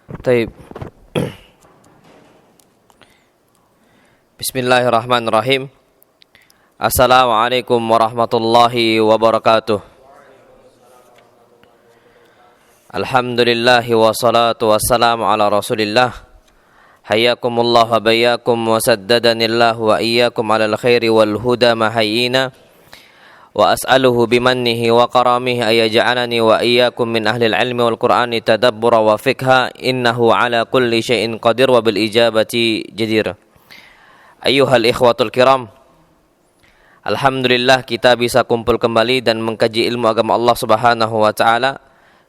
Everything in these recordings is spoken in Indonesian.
Taib. Bismillahirrahmanirrahim. Assalamualaikum warahmatullahi wabarakatuh. Alhamdulillahi wassalatu wassalamu ala rasulillah. Hayyakumullah wa bayyakum wa saddadanillahu wa iyyakum alal khairi wal huda mahayyina. Wa as'aluhu bimannihi wa karamihi ayaj'alani wa iyyakum min ahlil ilmi wal qur'ani tadabbura wa fikha innahu ala kulli syai'in qadir wa bil ijabati jadir. Ayyuhal ikhwatul kiram, alhamdulillah kita bisa kumpul kembali dan mengkaji ilmu agama Allah Subhanahu wa taala.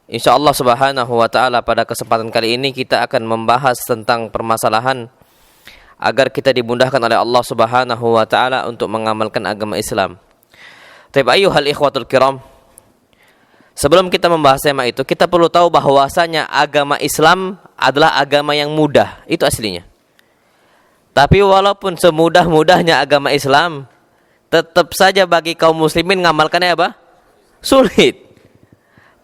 Insyaallah Subhanahu wa taala pada kesempatan kali ini kita akan membahas tentang permasalahan agar kita dimudahkan oleh Allah Subhanahu wa taala untuk mengamalkan agama Islam. Tapi ayyuhal ikhwatul kiram, sebelum kita membahas tema itu, kita perlu tahu bahwasanya agama Islam adalah agama yang mudah, itu aslinya. Tapi walaupun semudah-mudahnya agama Islam, tetap saja bagi kaum muslimin ngamalkannya apa? Sulit.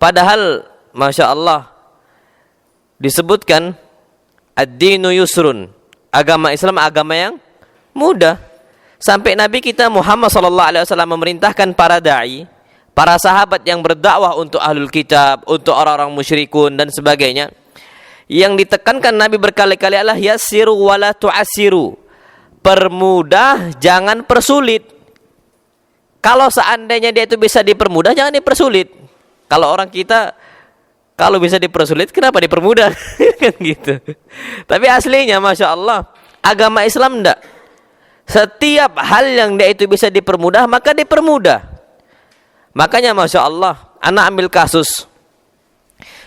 Padahal Masya Allah disebutkan ad-dinu yusrun, agama Islam agama yang mudah. Sampai Nabi kita Muhammad SAW memerintahkan para da'i, para sahabat yang berdakwah untuk ahlul kitab, untuk orang-orang musyrikun dan sebagainya. Yang ditekankan Nabi berkali-kali adalah yassiru wala tu'assiru. Permudah, jangan persulit. Kalau seandainya dia itu bisa dipermudah, jangan dipersulit. Kalau orang kita, kalau bisa dipersulit, kenapa dipermudah? Kan gitu. Tapi aslinya Masya Allah, agama Islam enggak. Setiap hal yang dia itu bisa dipermudah, maka dipermudah. Makanya Masya Allah, anak ambil kasus.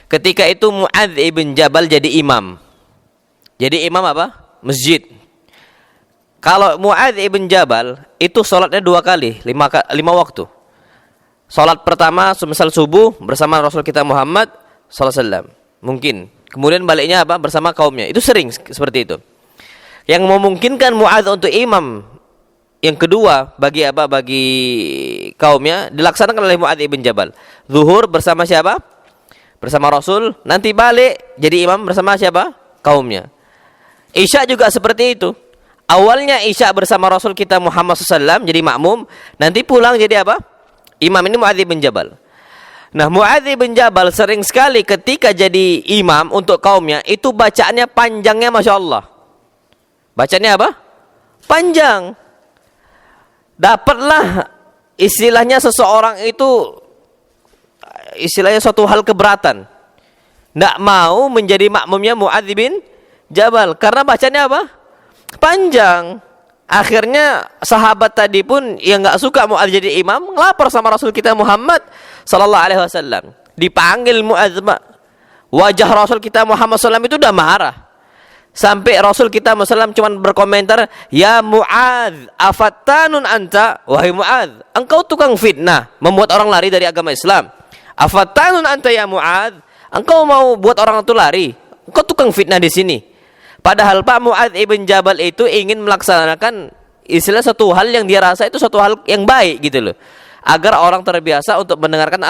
Ketika itu Mu'adz ibn Jabal jadi imam. Jadi imam apa? Masjid. Kalau Mu'adz ibn Jabal, itu sholatnya 2 kali, 5 waktu. Sholat pertama, semisal subuh, bersama Rasul kita Muhammad SAW. Mungkin. Kemudian baliknya apa? Bersama kaumnya. Itu sering seperti itu. Yang memungkinkan Mu'adz untuk imam yang kedua bagi apa? Bagi kaumnya dilaksanakan oleh Mu'adz ibn Jabal. Zuhur bersama siapa? Bersama Rasul. Nanti balik jadi imam bersama siapa? Kaumnya. Isya juga seperti itu. Awalnya Isya bersama Rasul kita Muhammad SAW jadi makmum. Nanti pulang jadi apa? Imam. Ini Mu'adz ibn Jabal. Nah, Mu'adz ibn Jabal sering sekali ketika jadi imam untuk kaumnya itu bacaannya panjangnya Masya Allah. Bacanya apa? Panjang. Dapatlah istilahnya seseorang itu, istilahnya suatu hal keberatan. Tidak mau menjadi makmumnya Mu'adz bin Jabal. Karena bacanya apa? Panjang. Akhirnya sahabat tadi pun yang nggak suka Mu'adz jadi imam, ngelapor sama Rasul kita Muhammad Sallallahu Alaihi Wasallam. Dipanggil Mu'adz. Wajah Rasul kita Muhammad SAW itu udah marah. Sampai Rasul kita Muhammad cuma berkomentar, ya Mu'adz, afattanun anta, wahai Mu'adz, engkau tukang fitnah, membuat orang lari dari agama Islam. Afattanun anta ya Mu'adz, engkau mau buat orang itu lari, engkau tukang fitnah di sini. Padahal Pak Mu'adz ibn Jabal itu ingin melaksanakan istilah satu hal yang dia rasa itu satu hal yang baik gitu loh, agar orang terbiasa untuk mendengarkan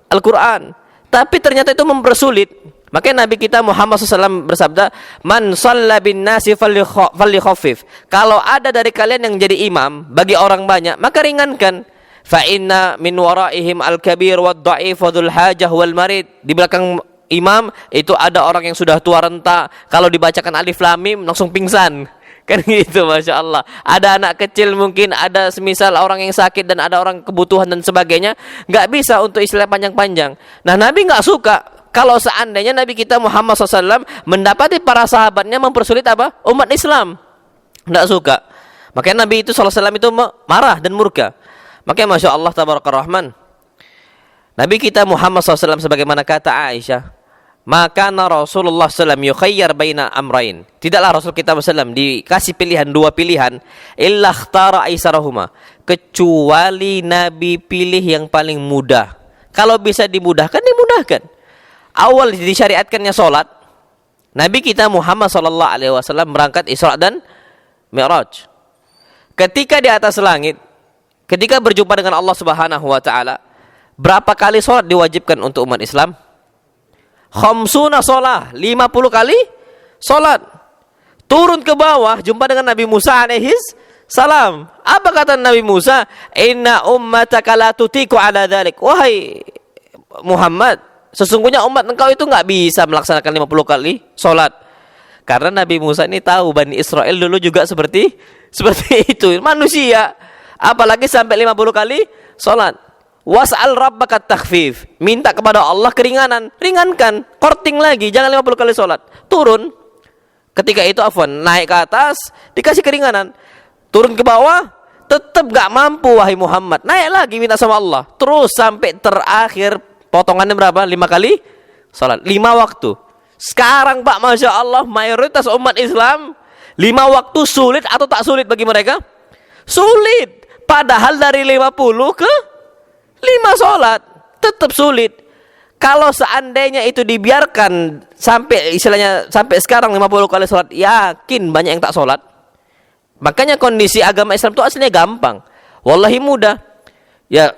Al-Quran. Tapi ternyata itu mempersulit. Makanya Nabi kita Muhammad SAW bersabda, man shalla bin nasi falyukhaffif. Kalau ada dari kalian yang jadi imam bagi orang banyak, maka ringankan. Fa inna min waraihim al-kabir wad-dha'if wadhul hajah wal marid. Di belakang imam itu ada orang yang sudah tua renta, kalau dibacakan alif lam mim langsung pingsan. Kan gitu Masya Allah. Ada anak kecil mungkin, ada semisal orang yang sakit dan ada orang kebutuhan dan sebagainya. Nggak bisa untuk istilah panjang-panjang. Nah, Nabi nggak suka kalau seandainya Nabi kita Muhammad SAW mendapati para sahabatnya mempersulit apa? Umat Islam. Tidak suka. Makanya Nabi itu SAW itu marah dan murka. Makanya Masya Allah Tabarakallah. Nabi kita Muhammad SAW sebagaimana kata Aisyah, maka Rasulullah SAW yukhayyar baina amrain. Tidaklah Rasul kita SAW dikasih pilihan, 2 pilihan, illa ikhtara aisarahuma, kecuali Nabi pilih yang paling mudah. Kalau bisa dimudahkan, dimudahkan. Awal disyariatkannya sholat, Nabi kita Muhammad SAW berangkat Isra dan Mi'raj. Ketika di atas langit, ketika berjumpa dengan Allah Subhanahu wa taala, berapa kali sholat diwajibkan untuk umat Islam? khamsuna sholah, 50 kali sholat. Turun ke bawah, jumpa dengan Nabi Musa alaihis salam. Apa kata Nabi Musa? Inna ummataka la tutiku ala dhalik. Wahai Muhammad, sesungguhnya umat engkau itu nggak bisa melaksanakan 50 kali sholat. Karena Nabi Musa ini tahu Bani Israel dulu juga seperti itu, manusia. Apalagi sampai 50 kali sholat. Was'al rabbaka takhfif. Minta kepada Allah keringanan, ringankan, korting lagi, jangan 50 kali sholat. Turun. Ketika itu naik ke atas, dikasih keringanan. Turun ke bawah, tetap gak mampu wahai Muhammad. Naik lagi minta sama Allah. Terus sampai terakhir potongannya berapa? 5 kali sholat, 5 waktu. Sekarang Pak, Masya Allah, mayoritas umat Islam 5 waktu sulit atau tak sulit bagi mereka? Sulit. Padahal dari 50 ke 5 sholat tetap sulit. Kalau seandainya itu dibiarkan sampai sekarang 50 kali sholat, yakin banyak yang tak sholat. Makanya kondisi agama Islam itu aslinya gampang, wallahi mudah. Ya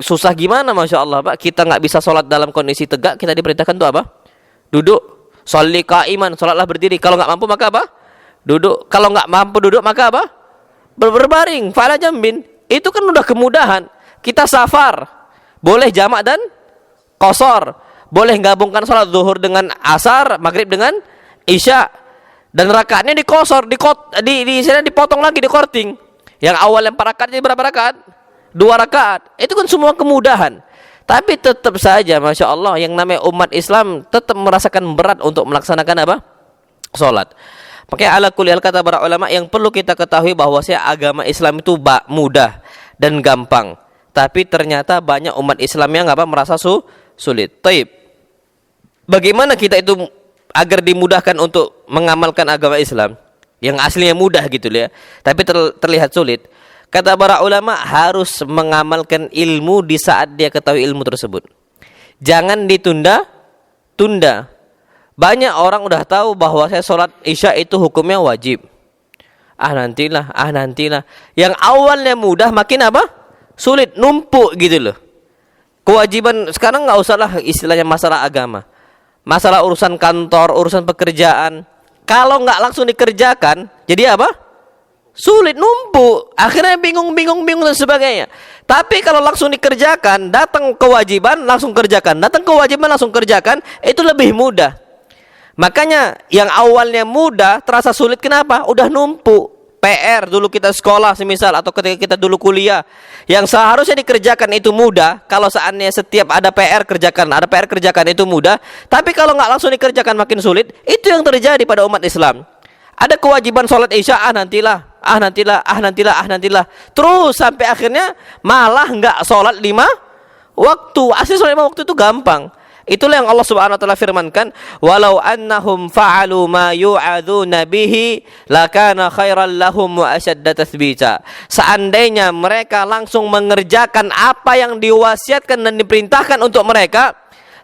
susah gimana, Masya Allah Pak. Kita nggak bisa sholat dalam kondisi tegak, kita diperintahkan tuh apa? Duduk. Sholli qa'iman, sholatlah berdiri. Kalau nggak mampu maka apa? Duduk. Kalau nggak mampu duduk maka apa? Berbaring. Fa'ala jambin. Itu kan udah kemudahan. Kita safar, boleh jamak dan qasar. Boleh gabungkan sholat zuhur dengan asar, maghrib dengan isya. Dan rakaatnya dikosor, dipotong lagi, dikorting. Yang awal yang 4 rakaat jadi berapa rakaat? 2 rakaat. Itu kan semua kemudahan. Tapi tetap saja, Masya Allah, yang namanya umat Islam tetap merasakan berat untuk melaksanakan apa? Sholat. Makanya ala kulli hal, kata para ulama, yang perlu kita ketahui bahwasanya agama Islam itu mudah dan gampang. Tapi ternyata banyak umat Islam yang merasa sulit. Taib. Bagaimana kita itu agar dimudahkan untuk mengamalkan agama Islam yang aslinya mudah gitu ya, tapi terlihat sulit? Kata para ulama, harus mengamalkan ilmu di saat dia ketahui ilmu tersebut. Jangan ditunda-tunda. Banyak orang udah tahu bahwa saya sholat isya itu hukumnya wajib. Nantilah. Yang awalnya mudah makin sulit, numpuk gitu loh. Kewajiban sekarang nggak usahlah istilahnya masalah agama. Masalah urusan kantor, urusan pekerjaan. Kalau nggak langsung dikerjakan, jadi apa? Sulit, numpuk, akhirnya bingung dan sebagainya. Tapi kalau langsung dikerjakan, datang kewajiban langsung kerjakan, itu lebih mudah. Makanya yang awalnya mudah terasa sulit, kenapa? Udah numpuk. PR dulu kita sekolah semisal, atau ketika kita dulu kuliah, yang seharusnya dikerjakan itu mudah. Kalau seandainya setiap ada PR kerjakan itu mudah. Tapi kalau nggak langsung dikerjakan makin sulit. Itu yang terjadi pada umat Islam. Ada kewajiban sholat isya, nantilah. Terus sampai akhirnya malah nggak sholat 5 waktu. Asli sholat 5 waktu itu gampang. Itulah yang Allah Subhanahu wa taala firmankan, walau annahum fa'alu ma yu'adzuna bihi lakana khairan lahum wa ashadda tathbita. Seandainya mereka langsung mengerjakan apa yang diwasiatkan dan diperintahkan untuk mereka,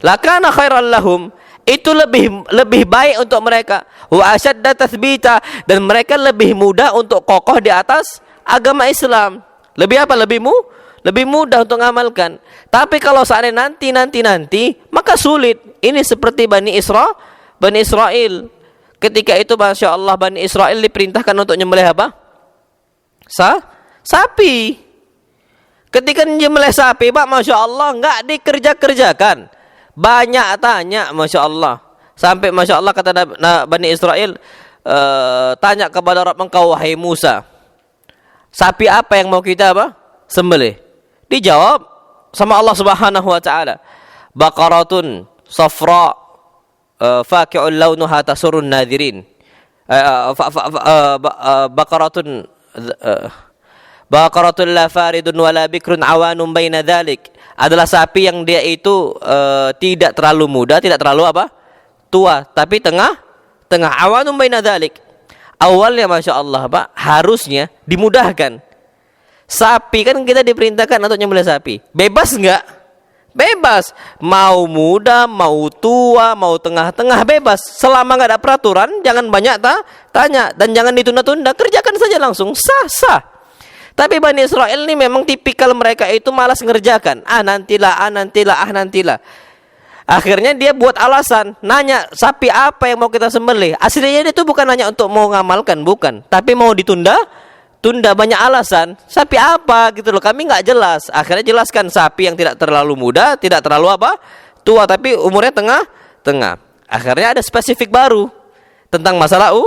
lakana khairan lahum, itu lebih baik untuk mereka, wa ashadda tathbita, dan mereka lebih mudah untuk kokoh di atas agama Islam. Lebih mudah untuk mengamalkan. Tapi kalau seandainya nanti, maka sulit. Ini seperti Bani Israel. Ketika itu, Masya Allah, Bani Israel diperintahkan untuk nyembelih apa? Sapi. Ketika nyembelih sapi, Pak, Masya Allah, nggak dikerjakan. Banyak tanya, Masya Allah. Sampai Masya Allah kata Bani Israel, tanya kepada Rabb engkau, wahai Musa, sapi apa yang mau kita sembelih? Dijawab sama Allah Subhanahu wa taala, baqaratun safra faqi'ul launuha tasurrun nadhirin. Baqaratun la faridun wala bikrun awanun baina dzalik. Adalah sapi yang dia itu tidak terlalu muda, tidak terlalu tua, tapi tengah awanun baina dzalik. Awalnya Masya Allah, Pak, harusnya dimudahkan. Sapi kan kita diperintahkan untuk nyembelih sapi. Bebas enggak? Bebas. Mau muda, mau tua, mau tengah-tengah, bebas. Selama enggak ada peraturan, jangan banyak tanya dan jangan ditunda-tunda, kerjakan saja langsung. Sah. Tapi Bani Israel ini memang tipikal mereka itu malas ngerjakan. Nantilah. Akhirnya dia buat alasan, nanya sapi apa yang mau kita sembelih. Aslinya dia itu bukan hanya untuk mau ngamalkan, bukan, tapi mau ditunda, banyak alasan. Sapi apa gitu loh, kami nggak jelas. Akhirnya jelaskan sapi yang tidak terlalu muda, tidak terlalu tua, tapi umurnya tengah. Akhirnya ada spesifik baru tentang masalah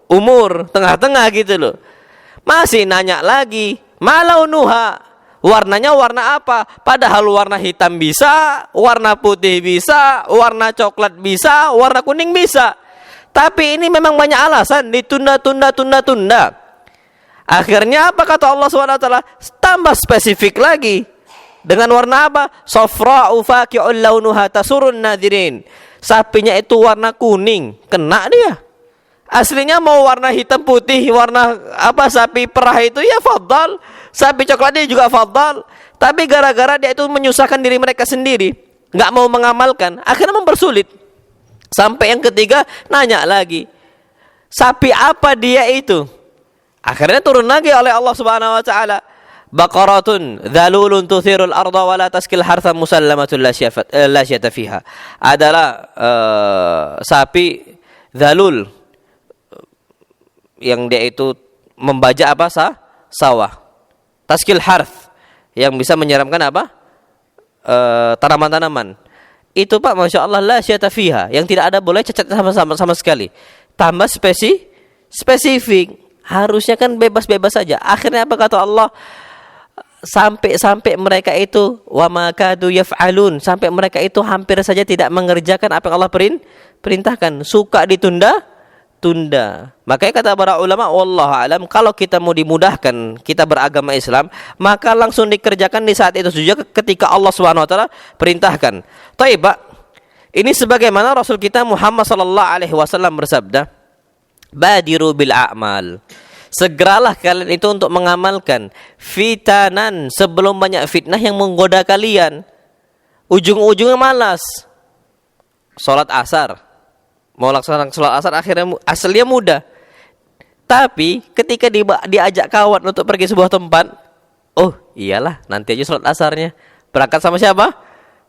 umur tengah-tengah gitu loh. Masih nanya lagi, malaunuha, warnanya warna apa? Padahal warna hitam bisa, warna putih bisa, warna coklat bisa, warna kuning bisa. Tapi ini memang banyak alasan, ditunda. Akhirnya apa kata Allah SWT? Tambah spesifik lagi. Dengan warna apa? Safra'u faqi'ul launuha tasurun nadirin. Sapinya itu warna kuning, kena dia. Aslinya mau warna hitam putih, warna apa sapi perah itu ya fadal. Sapi coklatnya juga fadal. Tapi gara-gara dia itu menyusahkan diri mereka sendiri, nggak mau mengamalkan, akhirnya mempersulit. Sampai yang ketiga nanya lagi, sapi apa dia itu? Akhirnya turun lagi oleh Allah Subhanahu wa taala, baqaratun dzalulun tuthirul arda wa la taskil hartha musallamatun la syata fiha. Adalah sapi dzalul yang dia itu membajak apa sawah, taskil harth yang bisa menyeramkan apa tanaman-tanaman itu Pak, masya Allah, la syata fiha, yang tidak ada boleh cacat sama sekali. Tambah spesifik, harusnya kan bebas saja. Akhirnya apa kata Allah? Sampai mereka itu wa ma kadu yaf'alun, sampai mereka itu hampir saja tidak mengerjakan apa yang Allah perintahkan, suka ditunda. Makanya kata para ulama, wallahu alam, kalau kita mau dimudahkan kita beragama Islam, maka langsung dikerjakan di saat itu juga ketika Allah Subhanahu wa taala perintahkan. Baik, Pak. Ini sebagaimana Rasul kita Muhammad sallallahu alaihi wasallam bersabda, badiru bil a'mal. Segeralah kalian itu untuk mengamalkan, fitanan, sebelum banyak fitnah yang menggoda kalian. Ujung-ujungnya malas. Salat asar, mau laksanakan sholat asar asalnya mudah. Tapi ketika diajak kawan untuk pergi sebuah tempat, oh iyalah nanti aja sholat asarnya. Berangkat sama siapa?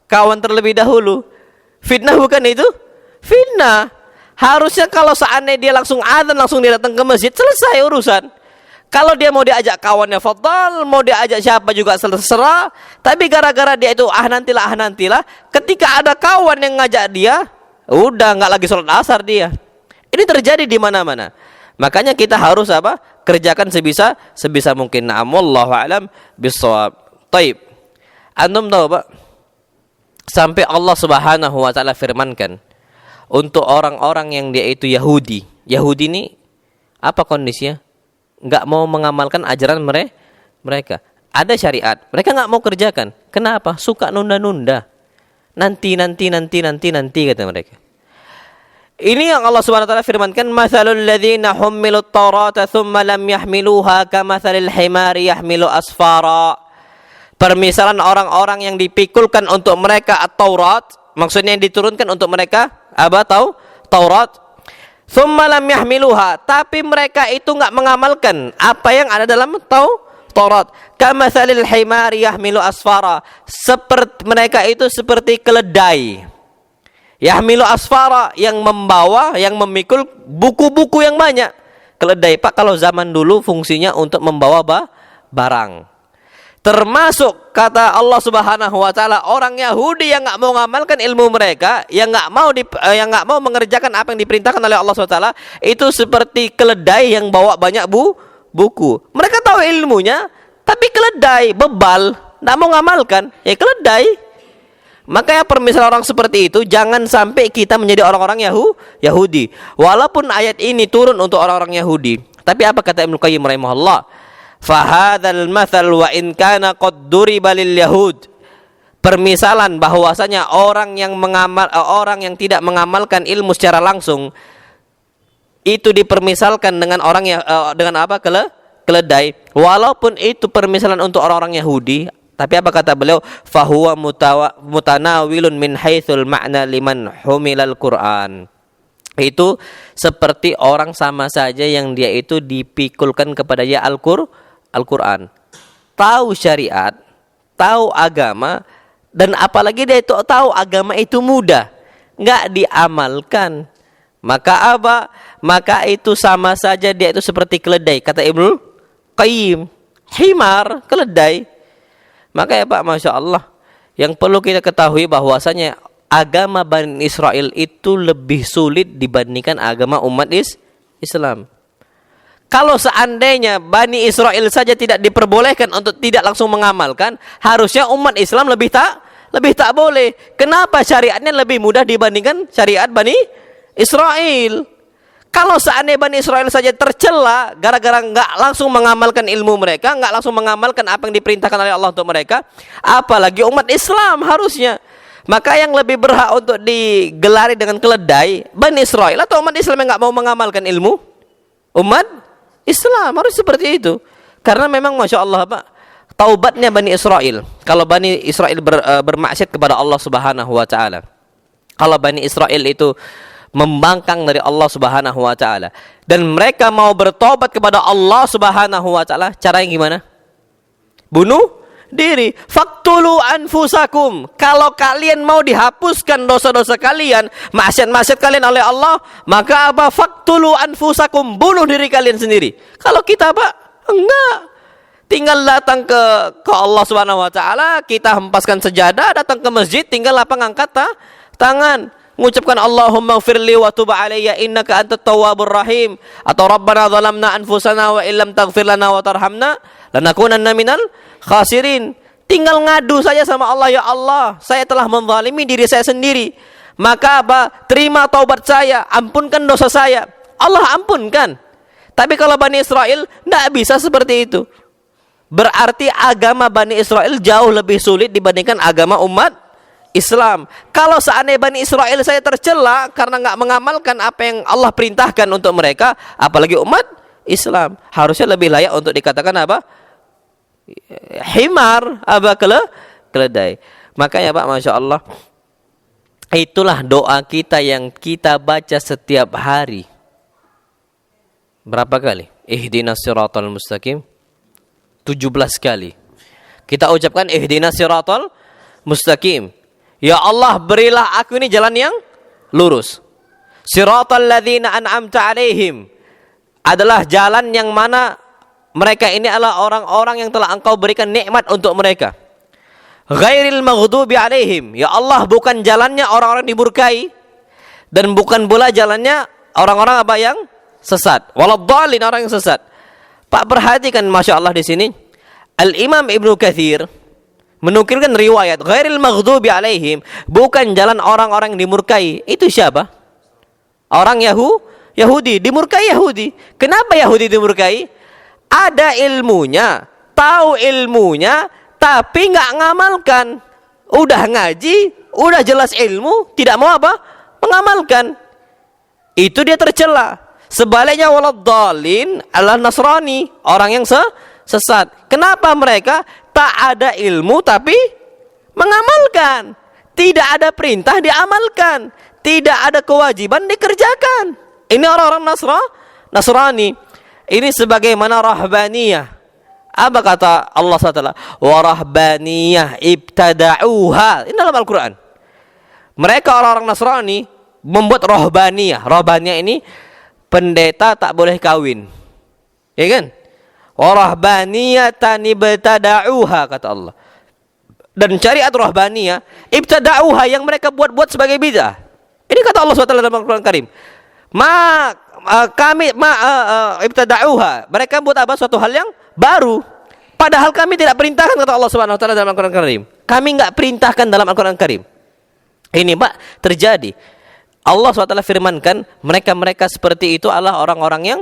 Kawan terlebih dahulu. Fitnah bukan itu? Fitnah. Harusnya kalau seandainya dia langsung adzan, langsung dia datang ke masjid, selesai urusan. Kalau dia mau diajak kawannya fadal, mau diajak siapa juga terserah. Tapi gara-gara dia itu nantilah, ketika ada kawan yang ngajak dia, udah nggak lagi sholat asar dia. Ini terjadi di mana-mana. Makanya kita harus apa? Kerjakan sebisa mungkin. Wallahu a'lam bissawab. Taib. Antum tahu Pak? Sampai Allah Subhanahu wa taala firmankan untuk orang-orang yang dia itu Yahudi. Yahudi ini apa kondisinya? Nggak mau mengamalkan ajaran mereka. Ada syariat, mereka nggak mau kerjakan. Kenapa? Suka nunda-nunda. Nanti kata mereka. Ini yang Allah Subhanahu wa taala firmankan, matsalul ladzina hummilut taurata tsumma lam yahmiluha kamatsalil himari yahmilu asfara. Permisalan orang-orang yang dipikulkan untuk mereka at-Taurat, maksudnya yang diturunkan untuk mereka apa? Taurat. Tsumma lam yahmiluha, tapi mereka itu enggak mengamalkan apa yang ada dalam Taurat. Kamatsalil himari yahmilu asfara. Seperti mereka itu seperti keledai. Yahmilu asfara, yang membawa, yang memikul buku-buku yang banyak. Keledai Pak kalau zaman dulu fungsinya untuk membawa barang. Termasuk kata Allah Subhanahu wa taala, orang Yahudi yang enggak mau mengamalkan ilmu mereka, yang enggak mau mengerjakan apa yang diperintahkan oleh Allah Subhanahu wa taala, itu seperti keledai yang bawa banyak buku. Mereka tahu ilmunya, tapi keledai bebal, enggak mau mengamalkan. Ya keledai. Makanya permisalan orang seperti itu jangan sampai kita menjadi orang-orang Yahudi. Walaupun ayat ini turun untuk orang-orang Yahudi, tapi apa kata Ibnu Qayyim rahimahullah? Fahadzal matsal wa in kana qad duriba lil yahud. Permisalan bahwasanya orang yang tidak mengamalkan ilmu secara langsung itu dipermisalkan dengan orang yang dengan apa? Keledai. Walaupun itu permisalan untuk orang-orang Yahudi, tapi apa kata beliau? Fahuwa mutanawilun min haitsul ma'na liman humilal Qur'an. Itu seperti orang sama saja yang dia itu dipikulkan kepada dia Al-Qur'an. Tahu syariat, tahu agama, Dan apalagi dia itu tahu agama itu mudah, nggak diamalkan, maka apa? Maka itu sama saja dia itu seperti keledai. Kata Ibnu Qayyim, himar, keledai. Maka ya Pak, Masya Allah, yang perlu kita ketahui bahwasanya agama Bani Israel itu lebih sulit dibandingkan agama umat Islam. Kalau seandainya Bani Israel saja tidak diperbolehkan untuk tidak langsung mengamalkan, harusnya umat Islam lebih tak boleh. Kenapa syariatnya lebih mudah dibandingkan syariat Bani Israel? Kalau seandainya Bani Israel saja tercela gara-gara nggak langsung mengamalkan ilmu mereka, nggak langsung mengamalkan apa yang diperintahkan oleh Allah untuk mereka, apalagi umat Islam harusnya. Maka yang lebih berhak untuk digelari dengan keledai, Bani Israel atau umat Islam yang nggak mau mengamalkan ilmu? Umat Islam harus seperti itu. Karena memang Masya Allah Pak, taubatnya Bani Israel, kalau Bani Israel bermaksiat kepada Allah Subhanahu wa Ta'ala, kalau Bani Israel itu membangkang dari Allah Subhanahu wa Ta'ala, dan mereka mau bertobat kepada Allah Subhanahu wa Ta'ala, caranya gimana? Bunuh diri. Faktulu anfusakum. Kalau kalian mau dihapuskan dosa-dosa kalian, maksiat-maksiat kalian oleh Allah, maka apa? Faktulu anfusakum, bunuh diri kalian sendiri. Kalau kita Pak, enggak. Tinggal datang ke Allah Subhanahu wa Ta'ala, kita hempaskan sejadah, datang ke masjid, tinggal apa? Ngangkat tangan, mengucapkan Allahumma gfirli wa tub alayya innaka antat tawwabur rahim, atau Rabbana zalamna anfusana wa illam taghfir lana wa tarhamna lanakunanna minal khasirin. Tinggal ngadu saja sama Allah, ya Allah, saya telah menzalimi diri saya sendiri, maka apa? Terima taubat saya, ampunkan dosa saya. Allah ampunkan. Tapi kalau Bani Israel tidak bisa seperti itu. Berarti agama Bani Israel jauh lebih sulit dibandingkan agama umat Islam. Kalau seandainya Bani Israel saya tercela karena nggak mengamalkan apa yang Allah perintahkan untuk mereka, apalagi umat Islam, harusnya lebih layak untuk dikatakan apa? Himar, apa? Keledai. Makanya Pak, Masya Allah, itulah doa kita yang kita baca setiap hari. Berapa kali? Ihdinas siratal mustaqim. 17 kali. Kita ucapkan ihdinas siratal mustaqim. Ya Allah, berilah aku ini jalan yang lurus. Siratal ladzina an'amta alaihim, adalah jalan yang mana mereka ini adalah orang-orang yang telah Engkau berikan nikmat untuk mereka. Ghairil maghdubi alaihim, ya Allah, bukan jalannya orang-orang dimurkai, dan bukan pula jalannya orang-orang apa yang sesat. Waladhdallin, orang yang sesat. Pak, perhatikan Masya Allah di sini. Al-Imam Ibnu Katsir menukilkan riwayat ghairil maghdubi alaihim, bukan jalan orang-orang yang dimurkai. Itu siapa? Orang Yahudi, dimurkai Yahudi. Kenapa Yahudi dimurkai? Ada ilmunya, tahu ilmunya, tapi nggak ngamalkan. Udah ngaji, udah jelas ilmu, tidak mau apa? Mengamalkan. Itu dia tercela. Sebaliknya waladhdallin adalah Nasrani, orang yang sesat. Kenapa mereka tak ada ilmu tapi mengamalkan? Tidak ada perintah diamalkan, tidak ada kewajiban dikerjakan. Ini orang-orang Nasrani. Ini sebagaimana rahbaniyah. Apa kata Allah SWT? Wa rahbaniyah ibtada'uha. Ini dalam Al-Quran. Mereka orang-orang Nasrani membuat rahbaniyah. Rahbaniyah ini pendeta tak boleh kawin. Ya kan? Wa rahbaniyatan ibtada'uha, kata Allah. Dan syariat rahbaniyah ibtada'uha yang mereka buat-buat sebagai bid'ah. Ini kata Allah SWT dalam Al-Quran Karim. Ibtada'uha, mereka buat apa? Suatu hal yang baru. Padahal kami tidak perintahkan, kata Allah Subhanahu wa taala dalam Al-Quran Karim. Kami enggak perintahkan dalam Al-Quran Karim. Ini Pak terjadi. Allah SWT firmankan, mereka-mereka seperti itu adalah orang-orang yang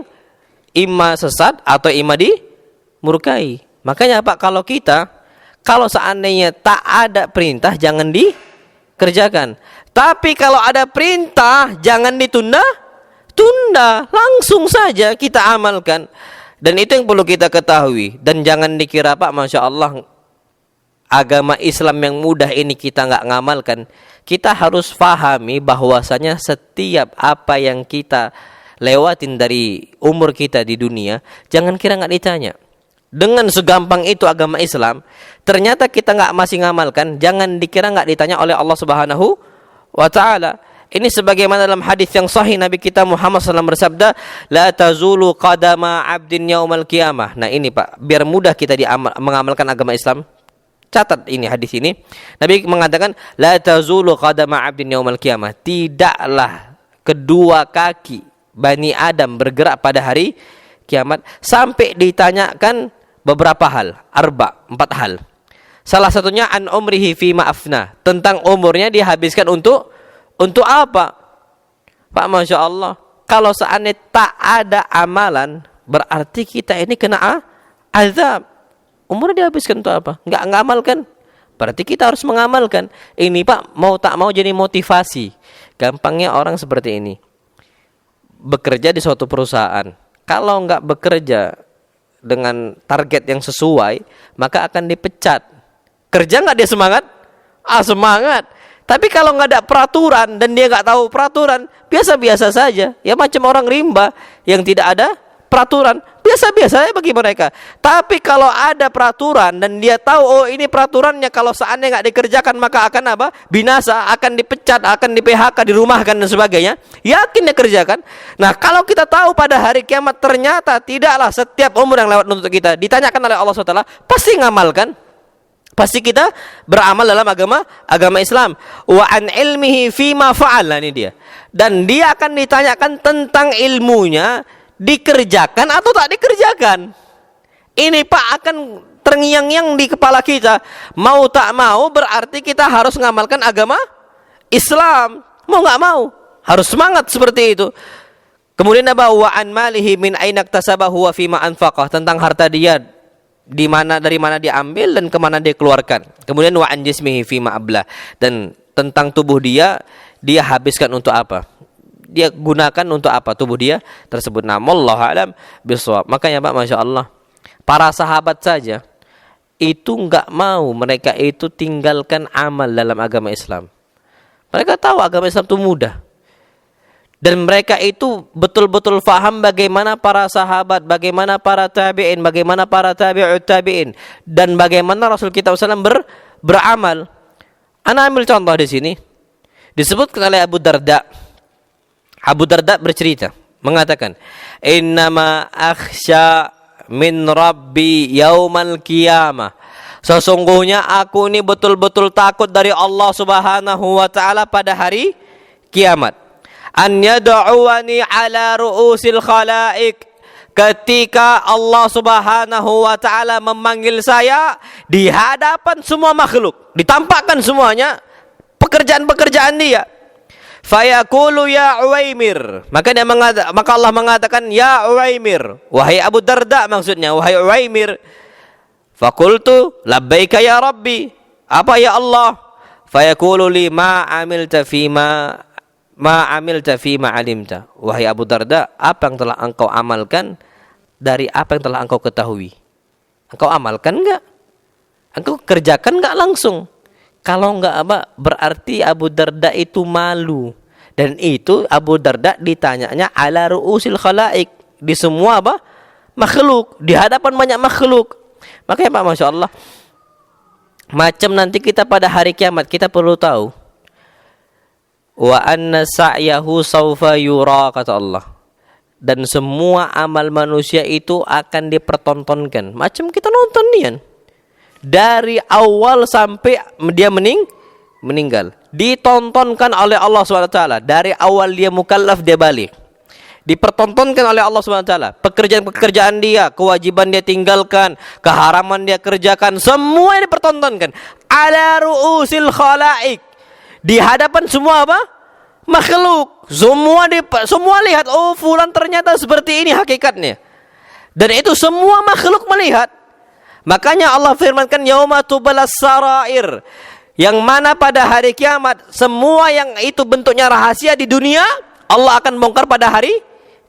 imma sesat atau imma dimurkai. Makanya Pak, kalau seandainya tak ada perintah, jangan dikerjakan. Tapi kalau ada perintah, jangan ditunda, langsung saja kita amalkan. Dan itu yang perlu kita ketahui. Dan jangan dikira Pak, Masya Allah, agama Islam yang mudah ini kita nggak ngamalkan. Kita harus pahami bahwasanya setiap apa yang kita lewatin dari umur kita di dunia, jangan kira nggak ditanya. dengan segampang itu agama Islam, ternyata kita masih ngamalkan, jangan dikira nggak ditanya oleh Allah Subhanahu wa Ta'ala. Ini sebagaimana dalam hadis yang sahih Nabi kita Muhammad SAW bersabda, la tazulu qadama abdin yaumal qiyamah. Nah ini Pak, biar mudah kita mengamalkan agama Islam, catat ini hadis ini. Nabi mengatakan, la tazulu qadama abdin yaumal qiyamah. Tidaklah kedua kaki Bani Adam bergerak pada hari kiamat sampai ditanyakan beberapa hal, 4 hal. Salah satunya an umrihi fi ma'afna, tentang umurnya dihabiskan untuk apa? Pak, Masya Allah, kalau seandainya tak ada amalan, berarti kita ini kena azab. Umurnya dihabiskan untuk apa? Nggak ngamalkan. Berarti kita harus mengamalkan. Ini Pak, mau tak mau jadi motivasi. Gampangnya orang seperti ini. Bekerja di suatu perusahaan. Kalau nggak bekerja dengan target yang sesuai, maka akan dipecat. Kerja nggak dia semangat? Semangat. Tapi kalau nggak ada peraturan dan dia nggak tahu peraturan, biasa-biasa saja. Ya macam orang rimba yang tidak ada peraturan, biasa-biasa saja bagi mereka. Tapi kalau ada peraturan dan dia tahu, oh ini peraturannya, kalau seandainya nggak dikerjakan maka akan apa? Binasa, akan dipecat, akan di PHK, dirumahkan dan sebagainya. Yakin dia kerjakan. Nah kalau kita tahu pada hari kiamat ternyata tidaklah setiap umur yang lewat untuk kita ditanyakan oleh Allah SWT, pasti ngamalkan. Pasti kita beramal dalam agama Islam. Wa an ilmihi fima fa'al, ini dia. Dan dia akan ditanyakan tentang ilmunya, dikerjakan atau tak dikerjakan. Ini Pak akan terngiang-ngiang di kepala kita. Mau tak mau berarti kita harus mengamalkan agama Islam. Mau nggak mau, harus semangat seperti itu. Kemudian apa? Wa an malihi min aina iktasabahu wa fima anfaqah, tentang harta dia, dari mana dia ambil dan kemana dia keluarkan. Kemudian wa an jismihi fima ablah, dan tentang tubuh dia habiskan untuk apa, dia gunakan untuk apa tubuh dia tersebut. Wallahu a'lam bishawab. Makanya Pak, Masya Allah, para sahabat saja itu nggak mau mereka itu tinggalkan amal dalam agama Islam. Mereka tahu agama Islam itu mudah. Dan mereka itu betul-betul faham bagaimana para sahabat, bagaimana para tabi'in, bagaimana para tabi'ut tabi'in, dan bagaimana Rasul kita SAW beramal. Ana ambil contoh di sini. Disebutkan oleh Abu Darda. Abu Darda bercerita, mengatakan, innama akhsha min rabbi yaumal qiyamah. Sesungguhnya aku ini betul-betul takut dari Allah Subhanahu wa Ta'ala pada hari kiamat. An yad'uwani ala ru'usil khalaik, ketika Allah Subhanahu wa Ta'ala memanggil saya di hadapan semua makhluk, ditampakkan semuanya pekerjaan-pekerjaan dia. Fayaqulu ya Uwaimir, maka Allah mengatakan, ya Uwaimir, wahai Abu Darda, maksudnya wahai Uwaimir. Faqultu labbaika ya Rabbi, apa ya Allah? Fayaqulu li ma amilta fima alimta, wahai Abu Darda, apa yang telah engkau amalkan dari apa yang telah engkau ketahui? Engkau amalkan enggak? Engkau kerjakan enggak langsung? Kalau enggak apa, berarti Abu Darda itu malu. Dan itu Abu Darda ditanyanya ala ru'usil khalaik, di semua apa? Makhluk, di hadapan banyak makhluk. Makanya Pak, Masya Allah, macam nanti kita pada hari kiamat kita perlu tahu, wa anna sa'yahu sawfa yura, kata Allah, dan semua amal manusia itu akan dipertontonkan. Macam kita nonton nian, dari awal sampai dia meninggal, ditontonkan oleh Allah SWT. Dari awal dia mukallaf, dia balik, dipertontonkan oleh Allah SWT. Pekerjaan-pekerjaan dia, kewajiban dia tinggalkan, keharaman dia kerjakan, semua dipertontonkan ala ru'usil khalaik, di hadapan semua apa? Makhluk. Semua lihat, oh fulan ternyata seperti ini hakikatnya. Dan itu semua makhluk melihat. Makanya Allah firmankan yauma tubalas sarair, yang mana pada hari kiamat semua yang itu bentuknya rahasia di dunia Allah akan bongkar pada hari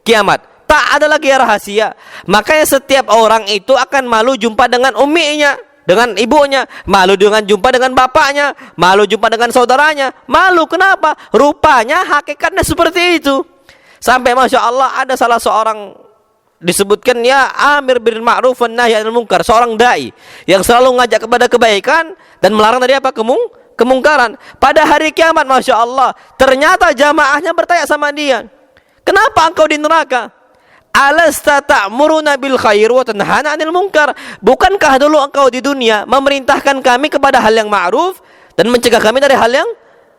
kiamat. Tak ada lagi rahasia. Makanya setiap orang itu akan malu jumpa dengan umminya, dengan ibunya, malu dengan jumpa dengan bapaknya, malu jumpa dengan saudaranya. Malu kenapa? Rupanya hakikatnya seperti itu. Sampai Masya Allah ada salah seorang disebutkan ya amir bil ma'ruf wan nahi 'anil munkar, seorang dai yang selalu ngajak kepada kebaikan dan melarang dari apa? Kemungkaran. Pada hari kiamat, Masya Allah, ternyata jamaahnya bertanya sama dia, kenapa engkau di neraka? Alasta ta'muruna bil khair wa tanhana 'anil munkar? Bukankah dulu engkau di dunia memerintahkan kami kepada hal yang ma'ruf dan mencegah kami dari hal yang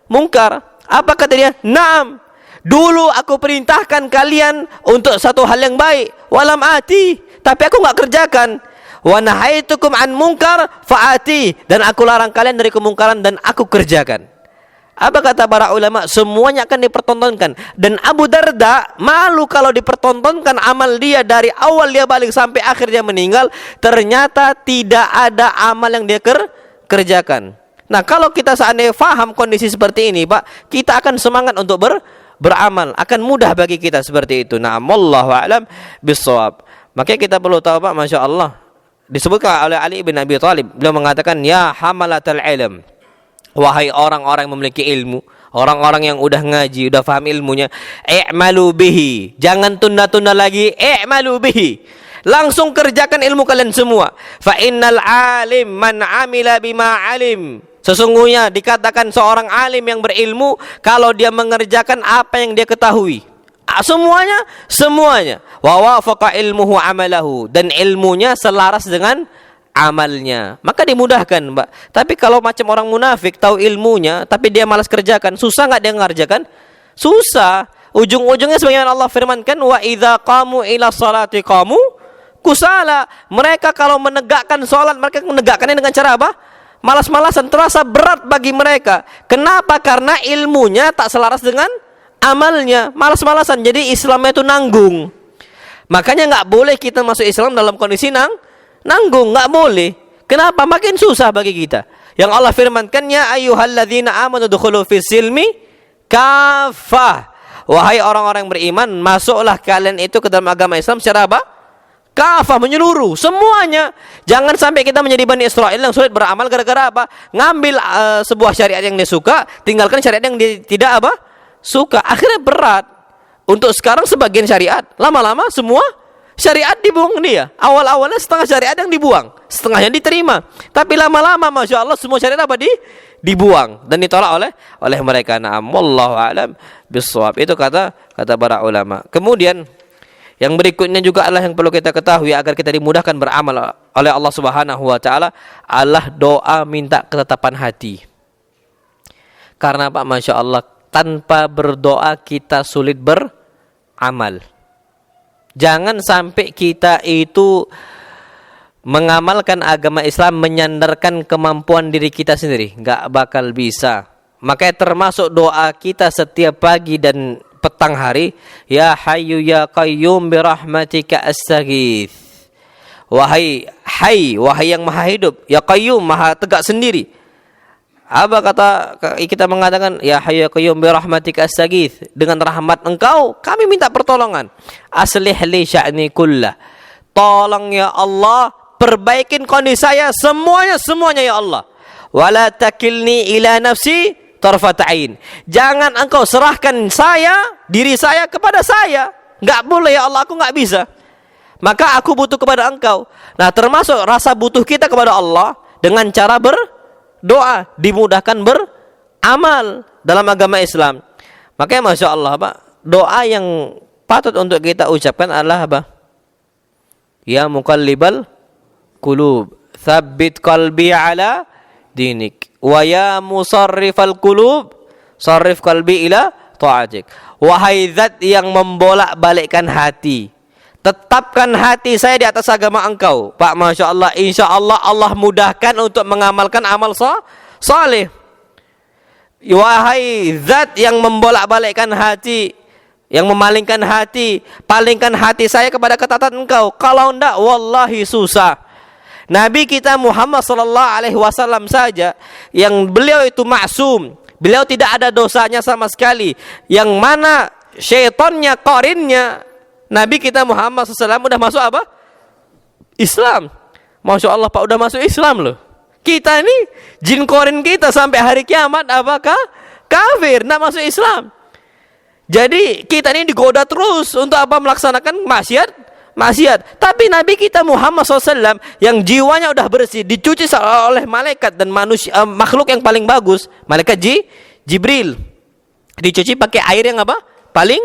mungkar? Apa kata dia? Naam, dulu aku perintahkan kalian untuk satu hal yang baik, walam ati, tapi aku enggak kerjakan. Wa nahaitukum an munkar faati, dan aku larang kalian dari kemungkaran dan aku kerjakan. Apa kata para ulama? Semuanya akan dipertontonkan. Dan Abu Darda malu kalau dipertontonkan amal dia dari awal dia balik sampai akhir dia meninggal, ternyata tidak ada amal yang dia kerjakan. Nah, kalau kita seandainya faham kondisi seperti ini, Pak, kita akan semangat untuk beramal, akan mudah bagi kita seperti itu. Nah, wallahu a'lam bissawab. Makanya kita perlu tahu, Pak, Masya Allah, disebutkan oleh Ali bin Abi Thalib, beliau mengatakan, ya hamalatal ilm, wahai orang-orang yang memiliki ilmu, orang-orang yang udah ngaji, udah paham ilmunya, i'malu bihi, jangan tunda-tunda lagi, i'malu bihi, langsung kerjakan ilmu kalian semua. Fa innal alim man amila bima alim, sesungguhnya dikatakan seorang alim yang berilmu kalau dia mengerjakan apa yang dia ketahui. Semuanya. Wa wafaqa ilmuhu amalahu, dan ilmunya selaras dengan amalnya, maka dimudahkan, Mbak. Tapi kalau macam orang munafik, tahu ilmunya tapi dia malas kerjakan, susah nggak dia mengerjakan? Susah. Ujung-ujungnya sebagaimana Allah firmankan, wa idza qamu ila salati qamu kusala. Mereka kalau menegakkan salat, mereka menegakkannya dengan cara apa? Malas-malasan, terasa berat bagi mereka. Kenapa? Karena ilmunya tak selaras dengan amalnya, malas-malasan. Jadi Islamnya itu nanggung. Makanya nggak boleh kita masuk Islam dalam kondisi nanggung, nggak boleh. Kenapa? Makin susah bagi kita. Yang Allah firmankan, ya ayyuhalladzina amanu dukhulu fis silmi kafah. Wahai orang-orang yang beriman, masuklah kalian itu ke dalam agama Islam secara apa? Kafah, menyeluruh, semuanya. Jangan sampai kita menjadi Bani Israil yang sulit beramal gara-gara apa? Ngambil sebuah syariat yang dia suka, tinggalkan syariat yang dia tidak apa? Suka. Akhirnya berat. Untuk sekarang sebagian syariat, lama-lama semua syariat dibuang dia. Awal-awalnya setengah syariat yang dibuang, setengahnya diterima. Tapi lama-lama, Masya Allah, semua syariat apa? Dibuang dan ditolak oleh mereka. Na'am, wallahu a'lam bissawab. Itu kata para ulama. Kemudian yang berikutnya juga adalah yang perlu kita ketahui agar kita dimudahkan beramal oleh Allah Subhanahu wa taala, adalah doa minta ketetapan hati. Karena Pak, Masya Allah, tanpa berdoa kita sulit beramal. Jangan sampai kita itu mengamalkan agama Islam menyandarkan kemampuan diri kita sendiri, nggak bakal bisa. Makanya termasuk doa kita setiap pagi dan petang hari, ya hayyu ya qayyum bi rahmatika astaghits. Wahai yang maha hidup, ya qayyum, maha tegak sendiri. Apa kata kita mengatakan, ya hayyu ya qayyum bi rahmatika astaghits, dengan rahmat engkau kami minta pertolongan. Aslih li sya'ni kullah, tolong ya Allah, perbaikin kondisi saya semuanya ya Allah. Wala takilni ila nafsi tarfat ain, jangan engkau serahkan diri saya kepada saya. Enggak boleh ya Allah, aku enggak bisa. Maka aku butuh kepada engkau. Nah, termasuk rasa butuh kita kepada Allah dengan cara berdoa, dimudahkan beramal dalam agama Islam. Makanya Masya Allah, Pak, doa yang patut untuk kita ucapkan adalah apa? Ya muqallibal qulub, tsabbit qalbi ala dinik. Wa ya musarrifal qulub, sarrif qalbi ila ta'atik. Wahai zat yang membolak-balikkan hati, tetapkan hati saya di atas agama engkau. Pak, Masya Allah, insya Allah Allah mudahkan untuk mengamalkan amal saleh. Wahai zat yang membolak-balikkan hati, yang memalingkan hati, palingkan hati saya kepada ketaatan engkau. Kalau enggak, wallahi susah. Nabi kita Muhammad sallallahu alaihi wasallam saja, yang beliau itu maksum, beliau tidak ada dosanya sama sekali, yang mana syaitannya, qarinnya, Nabi kita Muhammad SAW udah masuk apa? Islam. Masya Allah, Pak, udah masuk Islam loh. Kita ini jin qarin kita sampai hari kiamat apakah kafir, nggak masuk Islam. Jadi kita ini digoda terus untuk apa? Melaksanakan maksiat maksiat. Tapi Nabi kita Muhammad SAW yang jiwanya udah bersih, dicuci oleh malaikat dan manusia, makhluk yang paling bagus, malaikat Jibril, dicuci pakai air yang apa? Paling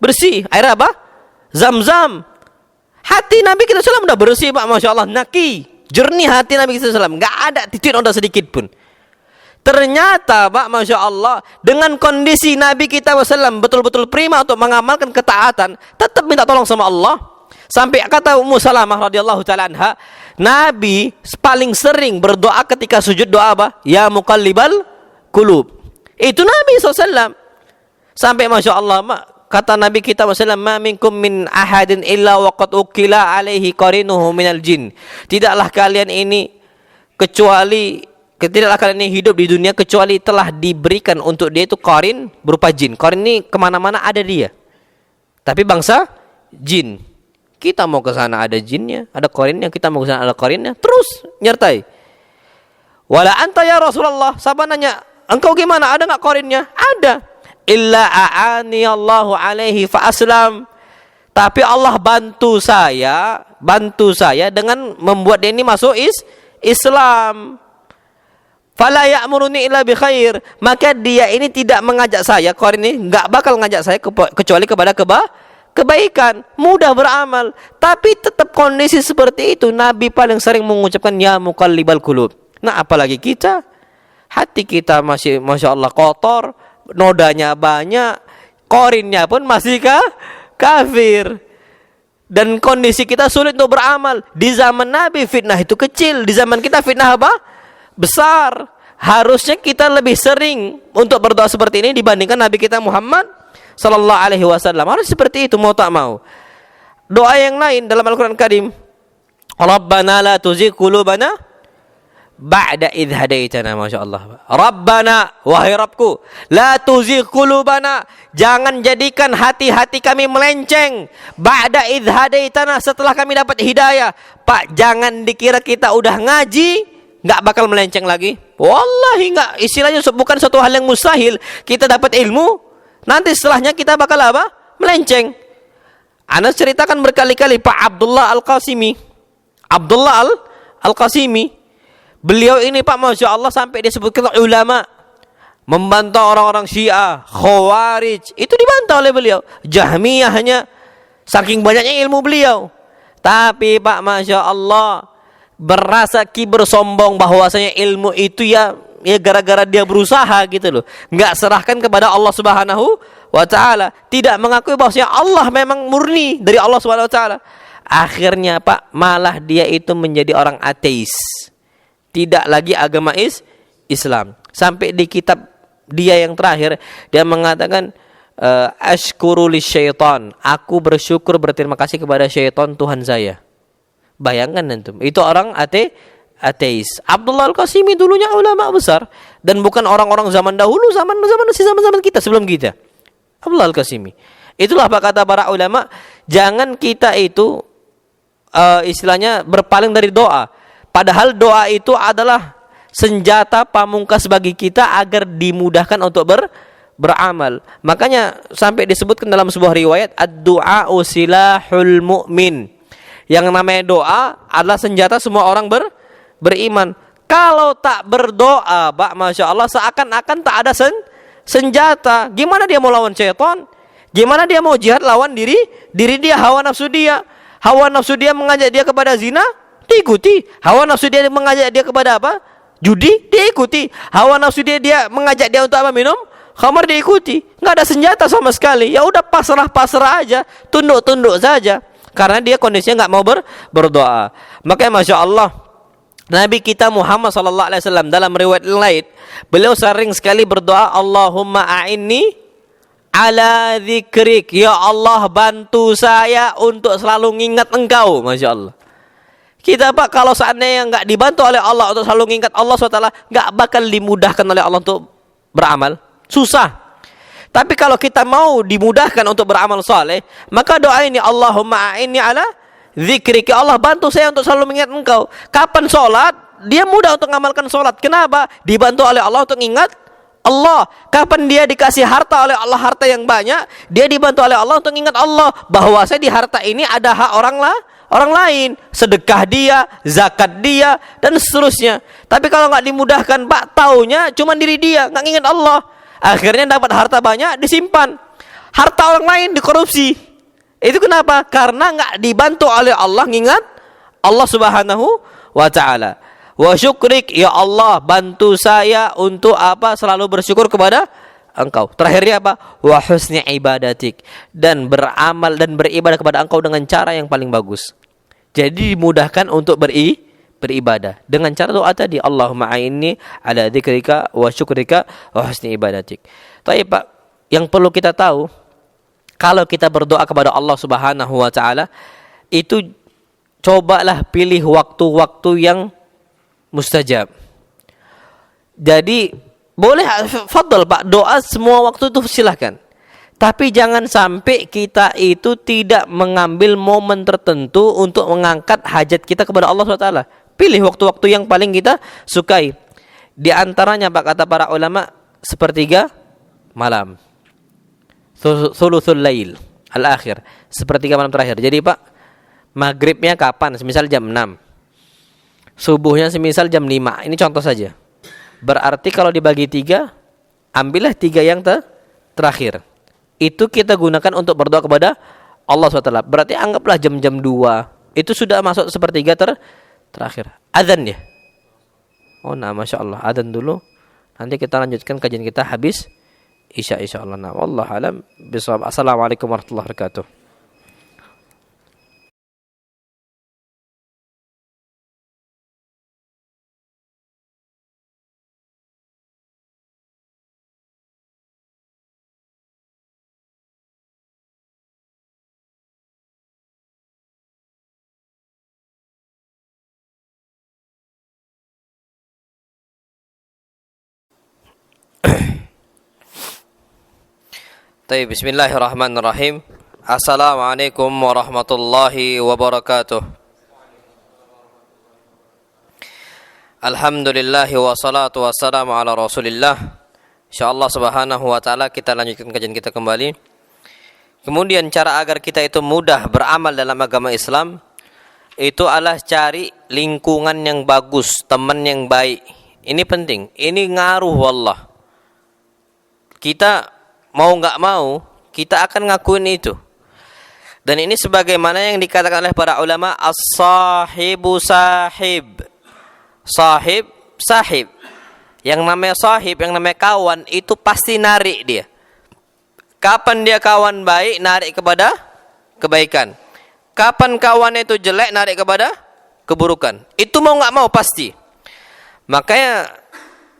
bersih. Air apa? Zam-zam. Hati Nabi kita SAW udah bersih, Pak, Masya Allah, naki, jernih hati Nabi kita SAW, nggak ada titik noda sedikit pun. Ternyata, Pak, Masya Allah, dengan kondisi Nabi kita SAW betul-betul prima untuk mengamalkan ketaatan, tetap minta tolong sama Allah. Sampai kata Ummu Salamah radhiyallahu taala anha, Nabi paling sering berdoa ketika sujud doa apa? Ya muqallibal qulub. Itu Nabi SAW. Sampai Masya Allah, kata Nabi kita SAW, ma minkum min ahadin illa waqad ukila alaihi qarinuhu minal jin. Tidaklah kalian ini hidup di dunia kecuali telah diberikan untuk dia itu qarin berupa jin. Qarin ini kemana-mana ada dia. Tapi bangsa jin. Kita mau ke sana ada jinnya, ada qarinnya. Kita mau ke sana ada qarinnya. Terus nyertai. Wala anta ya Rasulullah. Sahabat nanya, engkau gimana? Ada nggak qarinnya? Ada. Illa a'ani Allahu alaihi fa aslam. Tapi Allah bantu saya dengan membuat dia ini masuk Islam. Fala ya'muruni illa bi khair. Maka dia ini tidak mengajak saya, qarin ini enggak bakal ngajak saya kecuali kepada kebaikan, mudah beramal. Tapi tetap kondisi seperti itu Nabi paling sering mengucapkan ya muqallibal qulub. Nah, apalagi kita, hati kita masih Masya Allah kotor, nodanya banyak, qarinnya pun masih kafir. Dan kondisi kita sulit untuk beramal. Di zaman Nabi fitnah itu kecil, di zaman kita fitnah apa? Besar. Harusnya kita lebih sering untuk berdoa seperti ini dibandingkan Nabi kita Muhammad sallallahu alaihi wasallam. Harus seperti itu, mau tak mau. Doa yang lain dalam Al-Qur'an Karim, Rabbana la tuzigh qulubana ba'da idh hadaitana. Masya Allah. Rabbana, wahai Rabbku, la tuzigh qulubana, jangan jadikan hati-hati kami melenceng, ba'da idh hadaitana, setelah kami dapat hidayah. Pak, jangan dikira kita udah ngaji nggak bakal melenceng lagi. Wallahi nggak, istilahnya bukan suatu hal yang mustahil. Kita dapat ilmu, nanti setelahnya kita bakal apa? Melenceng. Ana ceritakan berkali-kali Pak Abdullah Al-Qasimi. Abdullah Al-Qasimi. Beliau ini Pak Masya Allah sampai disebutkan ulama, membantah orang-orang Syiah, Khawarij. Itu dibantah oleh beliau. Jahmiyahnya, saking banyaknya ilmu beliau. Tapi Pak Masya Allah, berasa kibir sombong bahwasanya ilmu itu ya gara-gara dia berusaha gitu loh, nggak serahkan kepada Allah Subhanahu wa taala, tidak mengakui bahwasanya Allah memang murni dari Allah Subhanahu wa taala. Akhirnya Pak, malah dia itu menjadi orang ateis, tidak lagi agama Islam. Sampai di kitab dia yang terakhir dia mengatakan ashkuru lisyaitan, aku bersyukur berterima kasih kepada syaitan Tuhan saya. Bayangkan antum, itu orang ateis. Abdullah Al-Qasimi dulunya ulama besar dan bukan orang-orang zaman dahulu, zaman kita sebelum kita. Abdullah Al-Qasimi. Itulah apa kata para ulama, jangan kita itu istilahnya berpaling dari doa. Padahal doa itu adalah senjata pamungkas bagi kita agar dimudahkan untuk beramal. Makanya sampai disebutkan dalam sebuah riwayat, ad-du'a silahul mu'min. Yang namanya doa adalah senjata semua orang beriman. Kalau tak berdoa, Pak, Masya Allah, seakan-akan tak ada senjata. Gimana dia mau lawan syaitan? Gimana dia mau jihad lawan diri dia, hawa nafsu dia? Hawa nafsu dia mengajak dia kepada zina, diikuti. Hawa nafsu dia mengajak dia kepada apa? Judi, diikuti. Hawa nafsu dia mengajak dia untuk apa? Minum khamar, diikuti. Nggak ada senjata sama sekali. Ya udah, pasrah aja, tunduk saja. Karena dia kondisinya nggak mau berdoa. Makanya Masya Allah, Nabi kita Muhammad SAW dalam riwayat lain, beliau sering sekali berdoa, Allahumma a'inni ala dzikrik. Ya Allah, bantu saya untuk selalu ngingat Engkau. Masya Allah. Kita Pak, kalau seandainya nggak dibantu oleh Allah untuk selalu ngingat Allah SWT, nggak bakal dimudahkan oleh Allah untuk beramal. Susah. Tapi kalau kita mau dimudahkan untuk beramal saleh, maka doa ini, Allahumma a'inni ala dzikrik. Ya Allah, bantu saya untuk selalu mengingat Engkau. Kapan sholat? Dia mudah untuk mengamalkan sholat. Kenapa? Dibantu oleh Allah untuk ingat Allah. Kapan dia dikasih harta oleh Allah, harta yang banyak, dia dibantu oleh Allah untuk ingat Allah bahwa saya di harta ini ada hak orang lain, sedekah dia, zakat dia, dan seterusnya. Tapi kalau nggak dimudahkan, Pak, taunya cuma diri dia, nggak ingat Allah. Akhirnya dapat harta banyak, disimpan. Harta orang lain dikorupsi. Itu kenapa? Karena nggak dibantu oleh Allah ngingat Allah Subhanahu wa ta'ala. Wa syukrik, ya Allah, bantu saya untuk apa? Selalu bersyukur kepada Engkau. Terakhirnya apa? Wa husni ibadatik, dan beramal dan beribadah kepada Engkau dengan cara yang paling bagus. Jadi dimudahkan untuk beribadah dengan cara doa tadi, Allahumma a'inni ala dzikrika wa syukrika wa husni ibadatik. Tapi Pak, yang perlu kita tahu, kalau kita berdoa kepada Allah Subhanahu wa ta'ala, itu cobalah pilih waktu-waktu yang mustajab. Jadi boleh, fadl Pak, doa semua waktu itu silahkan. Tapi jangan sampai kita itu tidak mengambil momen tertentu untuk mengangkat hajat kita kepada Allah SWT. Pilih waktu-waktu yang paling kita sukai. Di antaranya Pak, kata para ulama, sepertiga malam, thuluthul lail al-akhir, sepertiga malam terakhir. Jadi Pak, maghribnya kapan? Semisal jam 6, subuhnya semisal jam 5. Ini contoh saja. Berarti kalau dibagi 3, ambillah 3 yang terakhir. Itu kita gunakan untuk berdoa kepada Allah SWT. Berarti anggaplah jam-jam 2. Itu sudah masuk sepertiga terakhir. Adzan ya? Oh nah, Masya Allah. Adzan dulu. Nanti kita lanjutkan kajian kita habis Isya, insyaAllah. Nah, wallahu alam bisawab. Assalamualaikum warahmatullahi wabarakatuh. Bismillahirrahmanirrahim. Assalamualaikum warahmatullahi wabarakatuh. Alhamdulillahi wassalatu wassalamu ala rasulillah. InsyaAllah subhanahu wa ta'ala kita lanjutkan kajian kita kembali. Kemudian cara agar kita itu mudah beramal dalam agama Islam, itu adalah cari lingkungan yang bagus, teman yang baik. Ini penting, ini ngaruh wallah. Kita mau nggak mau, kita akan ngakuin itu. Dan ini sebagaimana yang dikatakan oleh para ulama, as-sahibu sahib. Sahib. Yang namanya sahib, yang namanya kawan, itu pasti narik dia. Kapan dia kawan baik, narik kepada kebaikan. Kapan kawan itu jelek, narik kepada keburukan. Itu mau nggak mau pasti. Makanya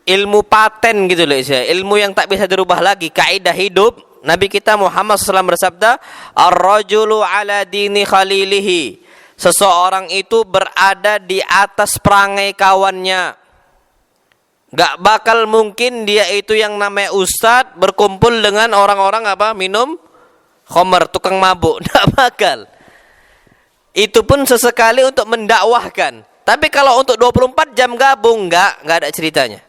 ilmu paten gitu loh, ilmu yang tak bisa dirubah lagi, kaidah hidup. Nabi kita Muhammad SAW bersabda, ar-rajulu ala dini khalilihi. Seseorang itu berada di atas perangai kawannya. Gak bakal mungkin dia itu yang namanya ustadz berkumpul dengan orang-orang minum khamar, tukang mabuk. Gak bakal. Itu pun sesekali untuk mendakwahkan. Tapi kalau untuk 24 jam gabung, gak ada ceritanya.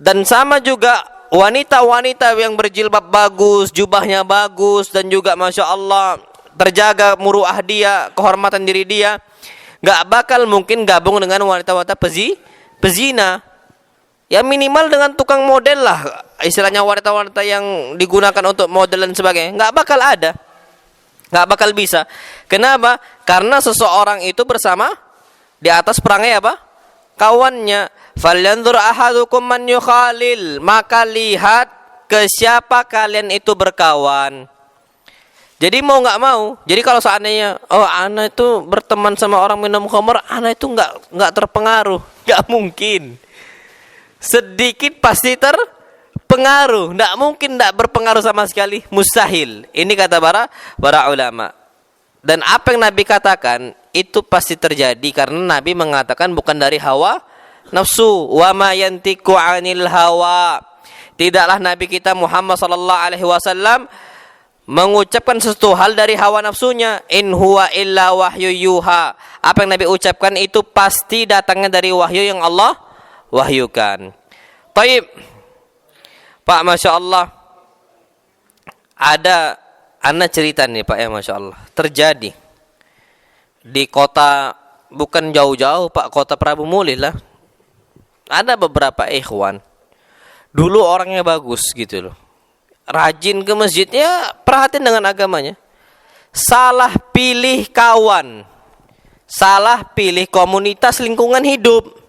Dan sama juga wanita-wanita yang berjilbab bagus, jubahnya bagus, dan juga Masya Allah terjaga muruah dia, kehormatan diri dia, gak bakal mungkin gabung dengan wanita-wanita pezina. Ya minimal dengan tukang model lah, istilahnya wanita-wanita yang digunakan untuk model dan sebagainya. Gak bakal ada, gak bakal bisa. Kenapa? Karena seseorang itu bersama di atas perangai kawannya. Falyanzur ahadukum man yukhalil. Maka lihat ke siapa kalian itu berkawan. Jadi mau nggak mau. Jadi kalau seandainya ana itu berteman sama orang minum khamar, ana itu nggak terpengaruh. Nggak mungkin. Sedikit pasti terpengaruh. Nggak mungkin nggak berpengaruh sama sekali. Mustahil. Ini kata para ulama. Dan apa yang Nabi katakan itu pasti terjadi karena Nabi mengatakan bukan dari hawa nafsu, wa ma yantiqu 'anil hawa. Tidaklah Nabi kita Muhammad sallallahu alaihi wasallam mengucapkan sesuatu hal dari hawa nafsunya. In huwa illa wahyu yuha. Apa yang Nabi ucapkan itu pasti datangnya dari wahyu yang Allah wahyukan. Baik. Pak, Masya Allah, ada anak cerita nih Pak ya, Masya Allah, terjadi di kota, bukan jauh-jauh Pak, kota Prabu Mulih lah. Ada beberapa ikhwan, dulu orangnya bagus gitu loh, rajin ke masjidnya, perhatian dengan agamanya. Salah pilih kawan, salah pilih komunitas lingkungan hidup.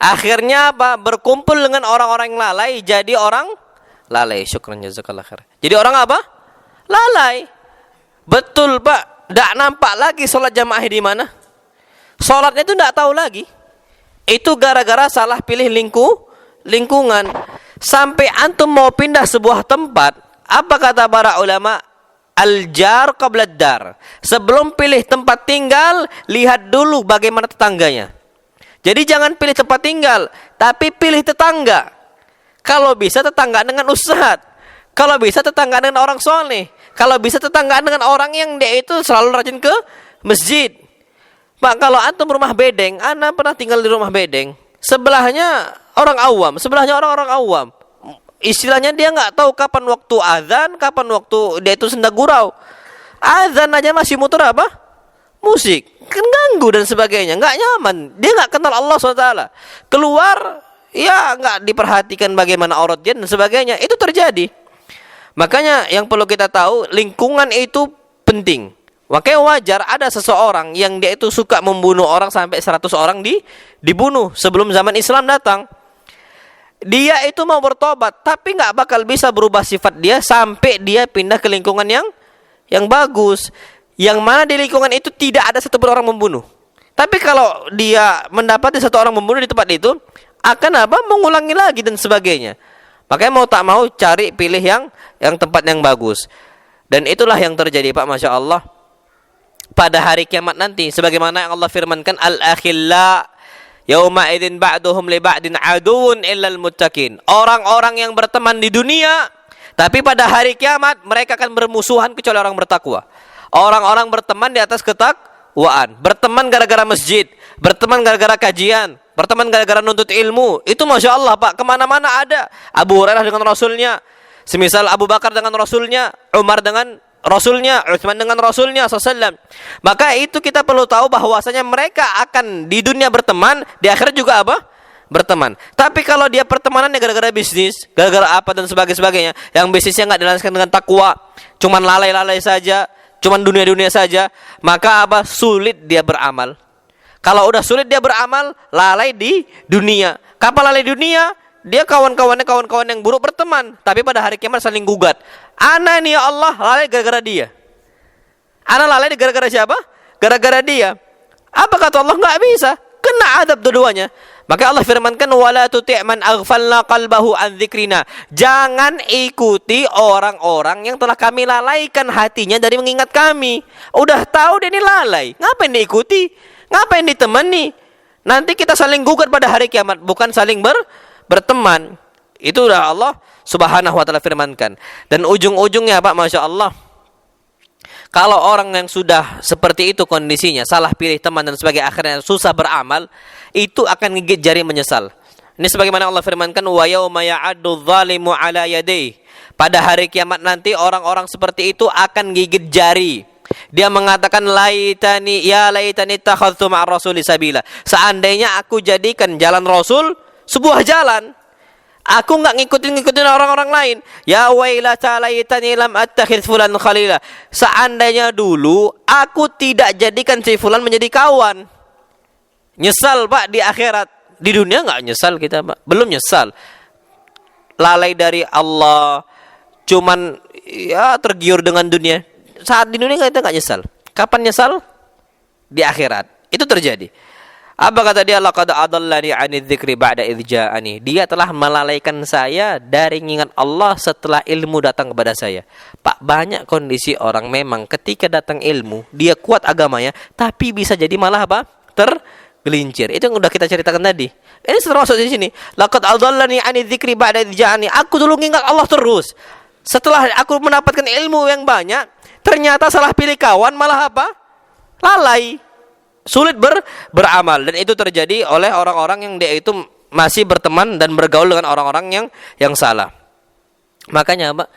Akhirnya apa? Berkumpul dengan orang-orang yang lalai, jadi orang lalai. Syukran jazakallah khair. Jadi orang apa? Lalai. Betul Pak, tidak nampak lagi sholat jamaah di mana. Sholatnya itu tidak tahu lagi. Itu gara-gara salah pilih lingkungan. Sampai antum mau pindah sebuah tempat, apa kata para ulama? Al-jar qabla ad-dar. Sebelum pilih tempat tinggal, lihat dulu bagaimana tetangganya. Jadi jangan pilih tempat tinggal, tapi pilih tetangga. Kalau bisa tetangga dengan ustaz, kalau bisa tetangga dengan orang soleh, kalau bisa tetangga dengan orang yang dia itu selalu rajin ke masjid. Pak, kalau antum rumah bedeng, ana pernah tinggal di rumah bedeng, sebelahnya orang awam, sebelahnya orang-orang awam. Istilahnya dia nggak tahu kapan waktu azan, kapan waktu dia itu senda gurau. Azan aja masih muter apa? Musik, kan ganggu dan sebagainya, nggak nyaman. Dia nggak kenal Allah SWT. Keluar, ya nggak diperhatikan bagaimana aurat dia dan sebagainya. Itu terjadi. Makanya yang perlu kita tahu, lingkungan itu penting. Makanya wajar ada seseorang yang dia itu suka membunuh orang sampai 100 orang dibunuh sebelum zaman Islam datang. Dia itu mau bertobat, tapi nggak bakal bisa berubah sifat dia sampai dia pindah ke lingkungan yang bagus. Yang mana di lingkungan itu tidak ada satu orang membunuh. Tapi kalau dia mendapati satu orang membunuh di tempat itu, akan apa? Mengulangi lagi dan sebagainya. Makanya mau tak mau cari pilih yang tempat yang bagus. Dan itulah yang terjadi Pak, Masya Allah, pada hari kiamat nanti. Sebagaimana yang Allah firmankan, Al-akhilla yauma idzin ba'duhum li ba'din aduun illal muttaqin. Orang-orang yang berteman di dunia, tapi pada hari kiamat mereka akan bermusuhan kecuali orang bertakwa. Orang-orang berteman di atas ketakwaan, berteman gara-gara masjid, berteman gara-gara kajian, berteman gara-gara nuntut ilmu. Itu Masya Allah Pak, kemana-mana ada. Abu Hurairah dengan Rasulnya, semisal Abu Bakar dengan Rasulnya, Umar dengan Rasulnya, Utsman dengan Rasulnya SAW. Maka itu kita perlu tahu bahwasanya mereka akan di dunia berteman, di akhirat juga apa? Berteman. Tapi kalau dia pertemanannya gara-gara bisnis, gara-gara apa dan sebagainya, yang bisnisnya nggak dilanjutkan dengan takwa, cuman lalai-lalai saja, cuman dunia-dunia saja, maka apa? Sulit dia beramal. Kalau udah sulit dia beramal, lalai di dunia. Kapan lalai di dunia? Dia kawan-kawan yang buruk berteman, tapi pada hari kiamat saling gugat. Ana nih ya Allah lalai gara-gara dia. Ana lalai gara-gara siapa? Gara-gara dia. Apa kata Allah? Nggak bisa. Kena adab dua-duanya. Maka Allah firmankan, wala tuti' man aghfalna qalbahu an dzikrina. Jangan ikuti orang-orang yang telah kami lalaikan hatinya dari mengingat kami. Udah tahu dia ini lalai, ngapain diikuti? Ngapain ditemani? Nanti kita saling gugat pada hari kiamat, bukan saling berteman. Itu udah Allah Subhanahu wa taala firmankan. Dan ujung-ujungnya Pak, Masya Allah, kalau orang yang sudah seperti itu kondisinya, salah pilih teman dan sebagai akhirnya susah beramal, itu akan gigit jari menyesal. Ini sebagaimana Allah firmankan, wa yauma ya'addu dzalimu ala yadayhi. Pada hari kiamat nanti orang-orang seperti itu akan gigit jari. Dia mengatakan, laitani takhadtu ma'ar rasuli sabila. Seandainya aku jadikan jalan Rasul sebuah jalan, aku enggak ngikutin orang-orang lain. Ya wailata laitani lam attakhidh fulan khalila. Seandainya dulu aku tidak jadikan si fulan menjadi kawan. Nyesal Pak di akhirat. Di dunia enggak nyesal kita Pak. Belum nyesal. Lalai dari Allah, cuman ya tergiur dengan dunia. Saat di dunia kita enggak nyesal. Kapan nyesal? Di akhirat. Itu terjadi. Apa kata dia? Laqad adallani 'anidz dzikri ba'da idz ja'ani. Dia telah melalaikan saya dari mengingat Allah setelah ilmu datang kepada saya. Pak, banyak kondisi orang memang ketika datang ilmu, dia kuat agamanya, tapi bisa jadi malah apa? Tergelincir. Itu yang udah kita ceritakan tadi. Ini termasuk di sini. Laqad adallani 'anidz dzikri ba'da idz ja'ani. Aku dulu mengingat Allah terus. Setelah aku mendapatkan ilmu yang banyak, ternyata salah pilih kawan malah apa? Lalai. Sulit beramal. Dan itu terjadi oleh orang-orang yang dia itu masih berteman dan bergaul dengan orang-orang yang salah. Makanya Pak,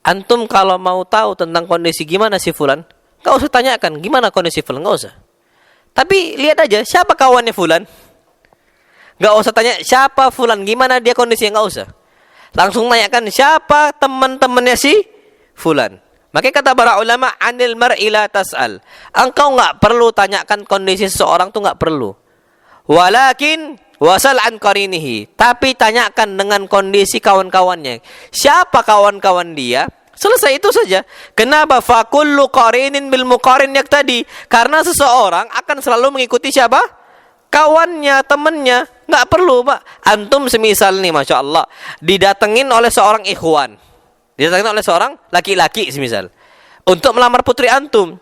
antum kalau mau tahu tentang kondisi gimana si fulan, enggak usah tanyakan gimana kondisi fulan, enggak usah. Tapi lihat aja siapa kawannya fulan. Enggak usah tanya siapa fulan, gimana dia kondisinya, enggak usah. Langsung tanyakan siapa teman-temannya si fulan. Makanya kata para ulama, anil mar'i la tas'al. Engkau enggak perlu tanyakan kondisi seseorang, tuh enggak perlu. Walakin wasal an qarinihi. Tapi tanyakan dengan kondisi kawan-kawannya. Siapa kawan-kawan dia? Selesai, itu saja. Kenapa? Fakullu qarinin bil muqarin tadi. Karena seseorang akan selalu mengikuti siapa? Kawannya, temannya. Enggak perlu, Pak. Antum semisal nih, Masya Allah, didatengin oleh seorang ikhwan. Didatengin oleh seorang laki-laki semisal, untuk melamar putri antum.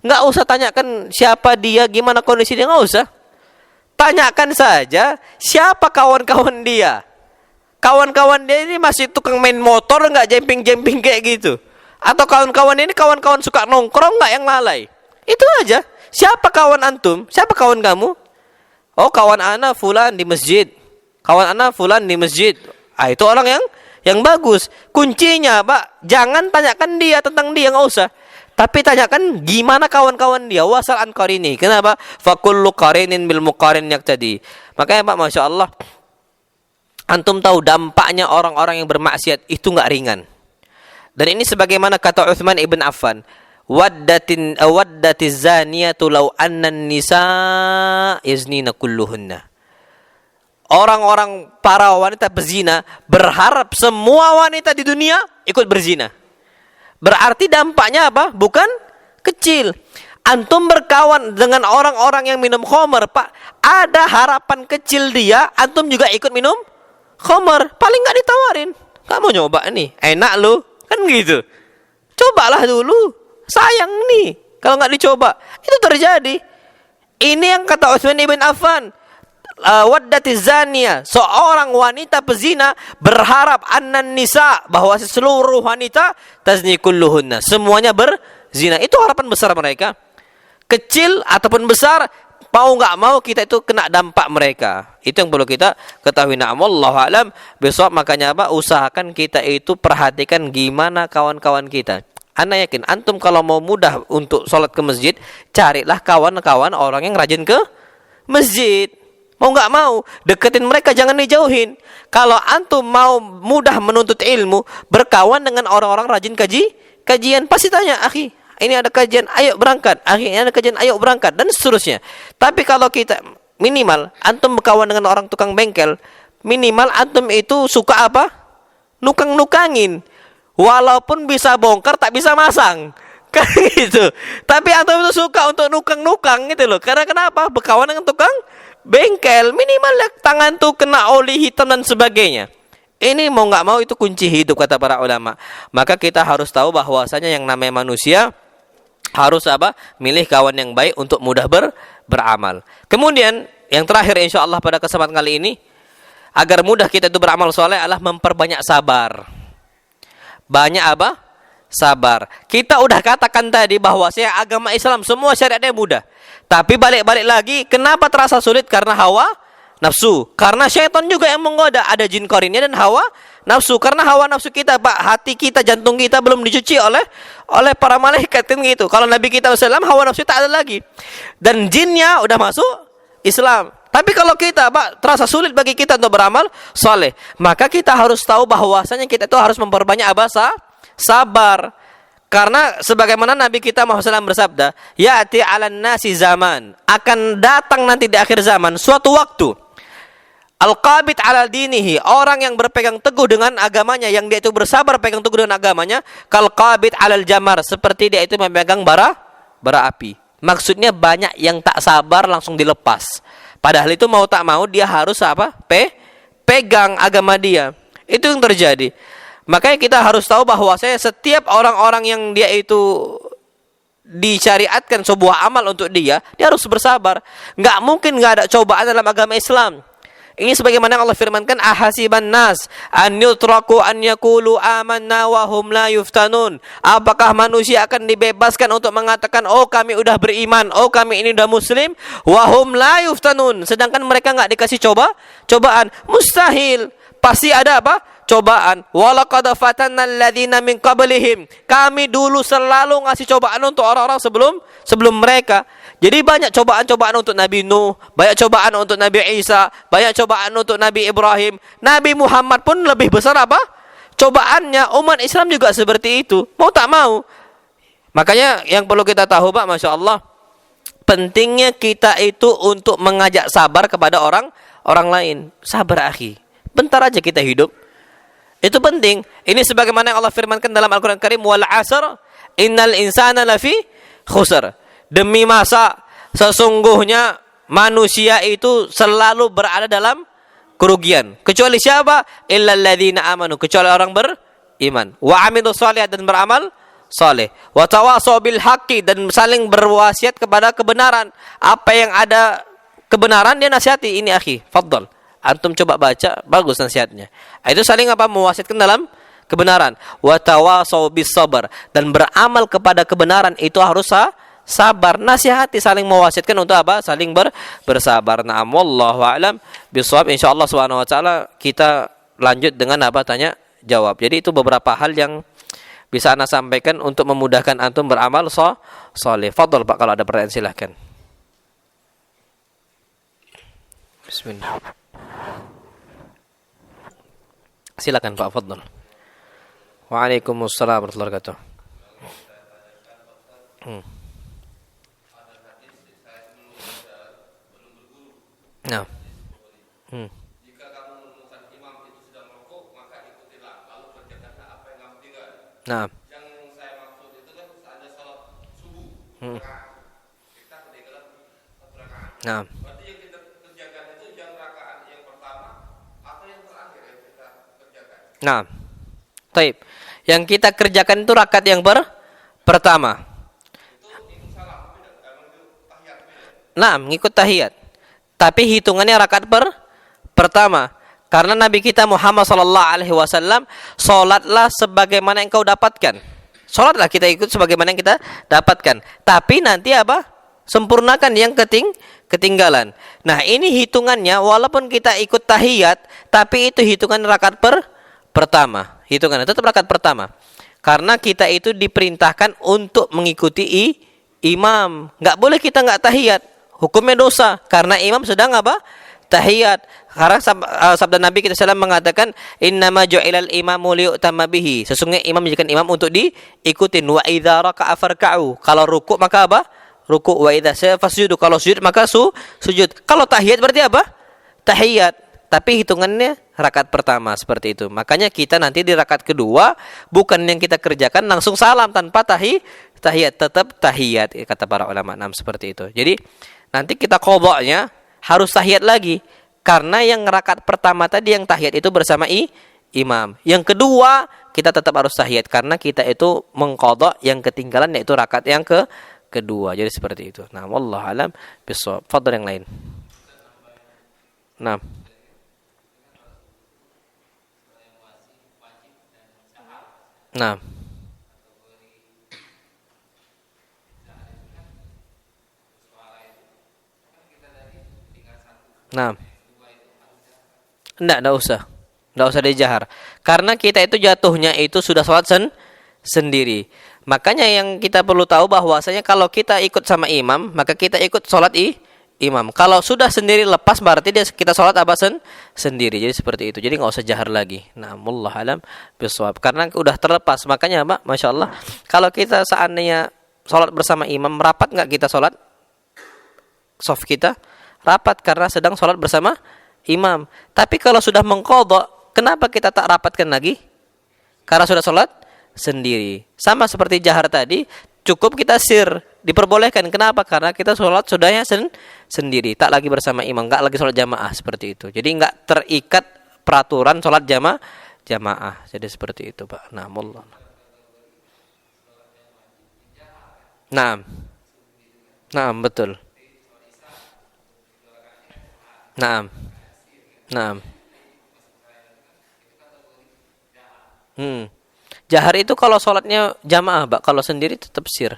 Enggak usah tanyakan siapa dia, gimana kondisi dia, enggak usah. Tanyakan saja siapa kawan-kawan dia. Kawan-kawan dia ini masih tukang main motor enggak, jemping-jemping kayak gitu? Atau kawan-kawan ini kawan-kawan suka nongkrong enggak, yang lalai? Itu aja. Siapa kawan antum? Siapa kawan kamu? Oh, kawan ana fulan di masjid. Kawan ana fulan di masjid. Ah, itu orang yang bagus. Kuncinya, Pak, jangan tanyakan dia tentang dia, enggak usah. Tapi tanyakan gimana kawan-kawan dia, wasal an qarini. Kenapa? Fakullu qarinin bil muqarin tadi. Makanya Pak, Masya Allah, antum tahu dampaknya orang-orang yang bermaksiat itu enggak ringan. Dan ini sebagaimana kata Utsman ibn Affan, waddatiz zaniyatu law anna an-nisa yaznina kulluhunna. Orang-orang para wanita berzina berharap semua wanita di dunia ikut berzina. Berarti dampaknya apa? Bukan kecil. Antum berkawan dengan orang-orang yang minum khamar, Pak, ada harapan kecil dia antum juga ikut minum khamar. Paling enggak ditawarin, kamu nyoba nih, enak lu, kan gitu. Cobalah dulu, sayang nih kalau enggak dicoba. Itu terjadi. Ini yang kata Utsman ibn Affan, waddatiz zaniya, seorang wanita pezina berharap annan nisa, bahwa seluruh wanita tazni kulluhunna, semuanya berzina. Itu harapan besar mereka. Kecil ataupun besar, mau nggak mau kita itu kena dampak mereka. Itu yang perlu kita ketahui. Wallahu alam besok. Makanya apa? Usahakan kita itu perhatikan gimana kawan-kawan kita. Ana yakin antum kalau mau mudah untuk sholat ke masjid, carilah kawan-kawan orang yang rajin ke masjid. Mau nggak mau, deketin mereka, jangan dijauhin. Kalau antum mau mudah menuntut ilmu, berkawan dengan orang-orang rajin kajian. Pasti tanya, akhi, ini ada kajian, ayo berangkat. Akhi, ini ada kajian, ayo berangkat. Dan seterusnya. Tapi kalau kita, minimal, antum berkawan dengan orang tukang bengkel, minimal antum itu suka apa? Nukang-nukangin. Walaupun bisa bongkar, tak bisa masang. Kan gitu. Tapi antum itu suka untuk nukang-nukang gitu loh. Karena kenapa? Berkawan dengan tukang bengkel, minimal tangan tuh kena oli hitam dan sebagainya. Ini mau nggak mau itu kunci hidup kata para ulama. Maka kita harus tahu bahwasanya yang namanya manusia harus apa? Milih kawan yang baik untuk mudah beramal. Kemudian yang terakhir insyaallah pada kesempatan kali ini, agar mudah kita itu beramal soleh adalah memperbanyak sabar. Banyak apa? Sabar. Kita udah katakan tadi bahwasanya agama Islam semua syariatnya mudah. Tapi balik-balik lagi, kenapa terasa sulit? Karena hawa nafsu. Karena syaitan juga yang menggoda. Ada jin qarinnya dan hawa nafsu. Karena hawa nafsu kita, Pak, hati kita, jantung kita belum dicuci oleh para malaikat kan gitu. Kalau Nabi kita SAW, hawa nafsu tak ada lagi. Dan jinnya udah masuk Islam. Tapi kalau kita, Pak, terasa sulit bagi kita untuk beramal soleh, maka kita harus tahu bahwasanya kita itu harus memperbanyak apa? Sabar. Karena sebagaimana Nabi kita Muhammad SAW bersabda, ya'ti 'alan nasi zaman, akan datang nanti di akhir zaman suatu waktu, al-qabid 'ala dinihi, orang yang berpegang teguh dengan agamanya, yang dia itu bersabar pegang teguh dengan agamanya, kal-qabid 'alal jamar, seperti dia itu memegang bara api. Maksudnya banyak yang tak sabar langsung dilepas. Padahal itu mau tak mau dia harus apa? Pegang agama dia. Itu yang terjadi. Makanya kita harus tahu bahwa setiap orang-orang yang dia itu disyariatkan sebuah amal untuk dia harus bersabar. Nggak mungkin nggak ada cobaan dalam agama Islam. Ini sebagaimana yang Allah firmankan, ahasiban nas an yutraku an yaqulu amanna wa hum la yuftanun. Apakah manusia akan dibebaskan untuk mengatakan, oh kami udah beriman, oh kami ini udah muslim, wa hum la yuftanun, sedangkan mereka enggak dikasih cobaan? Mustahil. Pasti ada apa? Cobaan. Walaqad fatanna alladziina min qablihim. Kami dulu selalu ngasih cobaan untuk orang-orang sebelum mereka. Jadi banyak cobaan-cobaan untuk Nabi Nuh, banyak cobaan untuk Nabi Isa, banyak cobaan untuk Nabi Ibrahim. Nabi Muhammad pun lebih besar apa? Cobaannya. Umat Islam juga seperti itu. Mau tak mau. Makanya yang perlu kita tahu, Pak, Masya Allah, pentingnya kita itu untuk mengajak sabar kepada orang lain. Sabar, akhi. Bentar aja kita hidup. Itu penting. Ini sebagaimana yang Allah firmankan dalam Al-Quran Karim, wal asr innal insana lafi khusr. Demi masa, sesungguhnya manusia itu selalu berada dalam kerugian. Kecuali siapa? Illal ladzina amanu, kecuali orang beriman. Wa amilus shalihat, dan beramal saleh. Wa tawasaw bil haqqi, dan saling berwasiat kepada kebenaran. Apa yang ada kebenaran dia nasihati. Ini akhi, faddal. Antum coba baca, bagus nasihatnya. Itu saling apa? Mewasiatkan dalam kebenaran. Wa tawasaw bis sabr, dan beramal kepada kebenaran itu harus sabar. Nasihati, saling mewasiatkan untuk apa? Saling bersabar. Na'am, wallahu a'lam bishawab. Insyaallah subhanahu wa taala kita lanjut dengan apa? Tanya jawab. Jadi itu beberapa hal yang bisa Anda sampaikan untuk memudahkan antum beramal saleh. Fadhal Pak, kalau ada pertanyaan silahkan. Bismillah. Silakan Pak, fadhal. Waalaikumsalam warahmatullahi wabarakatuh. Nah. Jika kamu menemukan imam itu sedang merokok, maka ikutilah, lalu kerjakanlah apa yang kamu tinggal. Nah. Yang saya maksud itu kan ada salat subuh. Kita ketinggalan 1 rakaat. Nah. Berarti yang kita kerjakan itu yang rakaat yang pertama atau yang terakhir yang kita kerjakan? Nah. Baik. Yang kita kerjakan itu rakaat yang pertama. Itu ikut salam, tahiyat. Nah, ngikut tahiyat. Tapi hitungannya rakaat pertama. Karena Nabi kita Muhammad sallallahu alaihi wasallam, salatlah sebagaimana yang kau dapatkan. Salatlah kita ikut sebagaimana yang kita dapatkan. Tapi nanti apa? Sempurnakan yang ketinggalan. Nah, ini hitungannya walaupun kita ikut tahiyat, tapi itu hitungan rakaat pertama. Hitungannya tetap rakaat pertama. Karena kita itu diperintahkan untuk mengikuti imam. Enggak boleh kita enggak tahiyat. Hukumnya dosa karena imam sedang apa? Tahiyat. Karena sabda Nabi kita sallallahu mengatakan, innama ju'ilal imamu liyu'tamma bihi. Sesungguhnya imam menjadikan imam untuk diikutin. Wa idza raka'a farka'u. Kalau ruku' maka apa? Ruku'. Wa idza fasjudu. Kalau sujud maka sujud. Kalau tahiyat berarti apa? Tahiyat. Tapi hitungannya rakaat pertama seperti itu. Makanya kita nanti di rakaat kedua bukan yang kita kerjakan langsung salam tanpa tahiyat, tetap tahiyat kata para ulama. Seperti itu. Jadi nanti kita qadha'nya harus tahiyat lagi. Karena yang rakaat pertama tadi yang tahiyat itu bersama imam. Yang kedua kita tetap harus tahiyat karena kita itu mengqadha' yang ketinggalan, yaitu rakaat yang kedua. Jadi seperti itu. Nah, wallahu alam bishawab. Fadhil yang lain. Nah. Nah. Nah. Enggak usah. Enggak usah dijahar. Karena kita itu jatuhnya itu sudah sholat sendiri. Makanya yang kita perlu tahu bahwasanya kalau kita ikut sama imam, maka kita ikut sholat imam. Kalau sudah sendiri lepas berarti kita sholat apa sendiri. Jadi seperti itu. Jadi nggak usah jahar lagi. Nah, wallahu alam bishawab. Karena udah terlepas. Makanya Pak, Masya Allah, kalau kita seandainya sholat bersama imam, rapat nggak kita sholat? Shaf kita rapat karena sedang sholat bersama imam. Tapi kalau sudah mengqadha, kenapa kita tak rapatkan lagi? Karena sudah sholat sendiri. Sama seperti jahar tadi, cukup kita sir, diperbolehkan. Kenapa? Karena kita sholat sudahnya sendiri, tak lagi bersama imam, nggak lagi sholat jamaah seperti itu. Jadi nggak terikat peraturan sholat jamaah. Jadi seperti itu, Pak. Nah, mullah. Nah, betul. Nah, Nah. Jahar itu kalau sholatnya jamaah, Pak. Kalau sendiri tetap sir.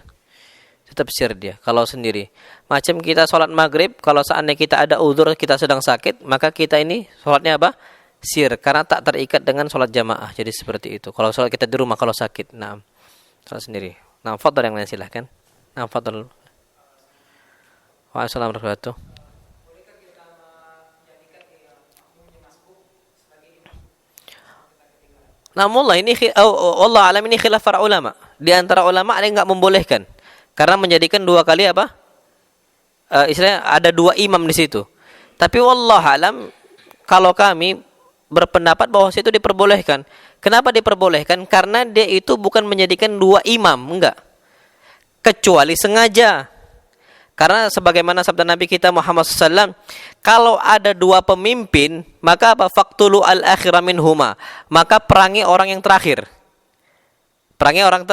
Tetap sir dia kalau sendiri. Macam kita sholat maghrib, kalau seandainya kita ada uzur, kita sedang sakit, maka kita ini sholatnya apa? Sir, karena tak terikat dengan sholat jamaah. Jadi seperti itu. Kalau sholat kita di rumah kalau sakit, nah, sholat sendiri. Nah, fadhal yang lain silahkan. Nah, fadhal. Waalaikumsalam warahmatullahi wabarakatuh. Namun ini Allah alam ini khilaf para ulama. Di antara ulama ada yang enggak membolehkan. Karena menjadikan dua kali apa? Istilahnya ada dua imam di situ. Tapi wallahu alam kalau kami berpendapat bahwa itu diperbolehkan. Kenapa diperbolehkan? Karena dia itu bukan menjadikan dua imam, enggak. Kecuali sengaja. Karena sebagaimana sabda Nabi kita Muhammad SAW, kalau ada dua pemimpin, maka apa? Faktulu al-akhira minhuma. Maka perangi orang yang terakhir. Perangi orang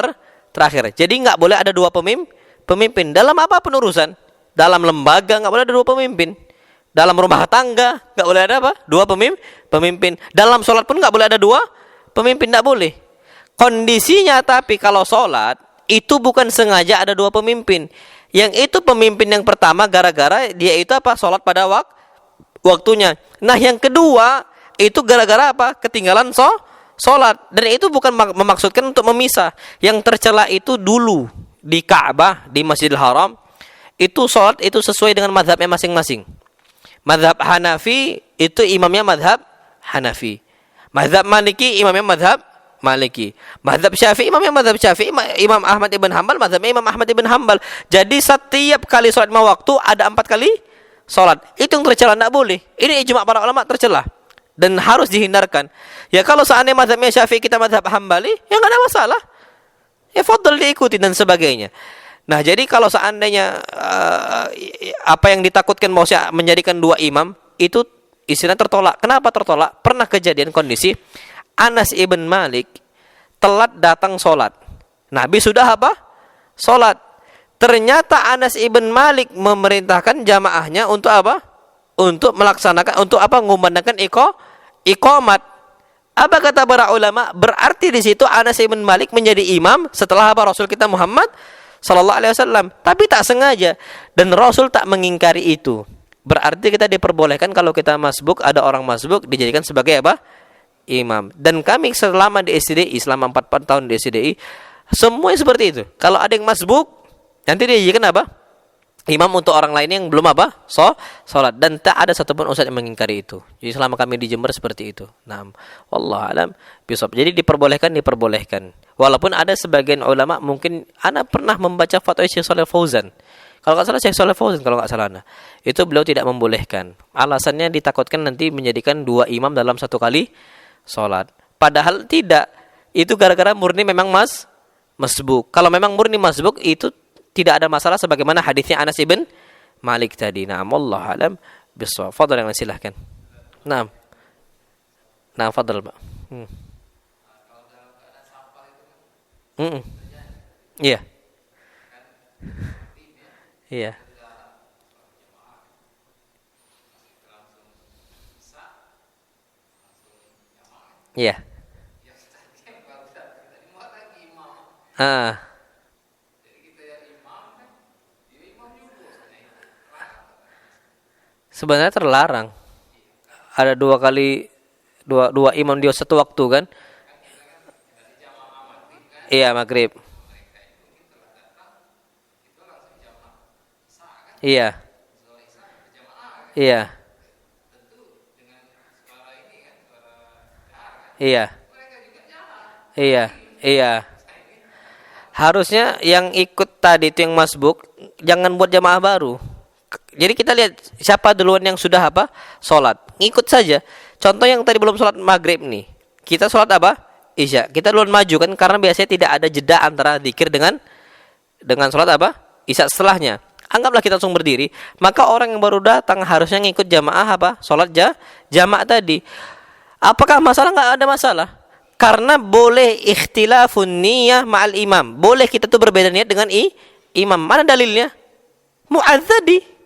terakhir. Jadi nggak boleh ada dua pemimpin. Dalam apa penurusan? Dalam lembaga nggak boleh ada dua pemimpin. Dalam rumah tangga nggak boleh ada apa? Dua pemimpin. Dalam sholat pun nggak boleh ada dua pemimpin, nggak boleh. Kondisinya tapi kalau sholat itu bukan sengaja ada dua pemimpin. Yang itu pemimpin yang pertama gara-gara dia itu apa? Sholat pada waktunya. Nah yang kedua itu gara-gara apa? Ketinggalan sholat. Dan itu bukan memaksudkan untuk memisah. Yang tercela itu dulu di Ka'bah, di Masjidil Haram, itu sholat itu sesuai dengan mazhabnya masing-masing. Mazhab Hanafi itu imamnya mazhab Hanafi. Mazhab Maliki imamnya mazhab Maliki. Mazhab Syafi'i imamnya mazhab Syafi'i. Imam Ahmad ibn Hanbal mazhabnya Imam Ahmad ibn Hanbal. Jadi setiap kali sholat 5 waktu ada 4 kali sholat. Itu yang tercela, tidak boleh. Ini ijma' para ulama tercela dan harus dihindarkan. Ya kalau seandainya mazhabnya Syafi'i kita mazhab Hambali, ya nggak ada masalah. Ya fadl diikuti dan sebagainya. Nah jadi kalau seandainya apa yang ditakutkan mau menjadikan dua imam itu istilahnya tertolak. Kenapa tertolak? Pernah kejadian kondisi Anas ibn Malik telat datang sholat. Nabi sudah apa? Sholat. Ternyata Anas ibn Malik memerintahkan jamaahnya untuk apa? Untuk melaksanakan, untuk apa? Mengumandangkan iqamat. Apa kata para ulama? Berarti di situ Anas ibn Malik menjadi imam setelah apa? Rasul kita Muhammad sallallahu alaihi wasallam. Tapi tak sengaja dan Rasul tak mengingkari itu. Berarti kita diperbolehkan kalau kita masbuk, ada orang masbuk dijadikan sebagai apa? Imam. Dan kami selama di SDI, selama 4 tahun di SDI, semuanya seperti itu. Kalau ada yang masbuk, nanti dia jadikan apa? Imam untuk orang lain yang belum apa? Sholat. Dan tak ada satupun ustaz yang mengingkari itu. Jadi selama kami di Jember seperti itu. Nah, wallahu alam bisawab. Jadi diperbolehkan. Walaupun ada sebagian ulama mungkin ana pernah membaca fatwa Syekh Shalih Fauzan. Kalau nggak salah Syekh Shalih Fauzan kalau nggak salah. Itu beliau tidak membolehkan. Alasannya ditakutkan nanti menjadikan dua imam dalam satu kali sholat. Padahal tidak. Itu gara-gara murni memang masbuk. Kalau memang murni masbuk itu tidak ada masalah sebagaimana hadisnya Anas ibn Malik tadi. Nah, wallahu alam bisawab. Fadhal yang silahkan. Nah, fadhal, Pak. Iya. Iya. Iya. Sebenarnya terlarang. Ada dua imam dia satu waktu kan? Iya, maghrib. Iya. Iya. Iya. Iya. Harusnya yang ikut tadi itu yang masbuk jangan buat jamaah baru. Jadi kita lihat siapa duluan yang sudah apa? Sholat. Ngikut saja. Contoh yang tadi belum sholat maghrib nih. Kita sholat apa? Isya. Kita duluan maju kan karena biasanya tidak ada jeda antara zikir dengan sholat apa? Isya setelahnya. Anggaplah kita langsung berdiri, maka orang yang baru datang harusnya ngikut jamaah apa? Sholat jamaah tadi. Apakah masalah? Nggak ada masalah. Karena boleh ikhtilafun niyah ma'al imam. Boleh kita tuh berbeda niat dengan imam. Mana dalilnya? Mu'adz tadi.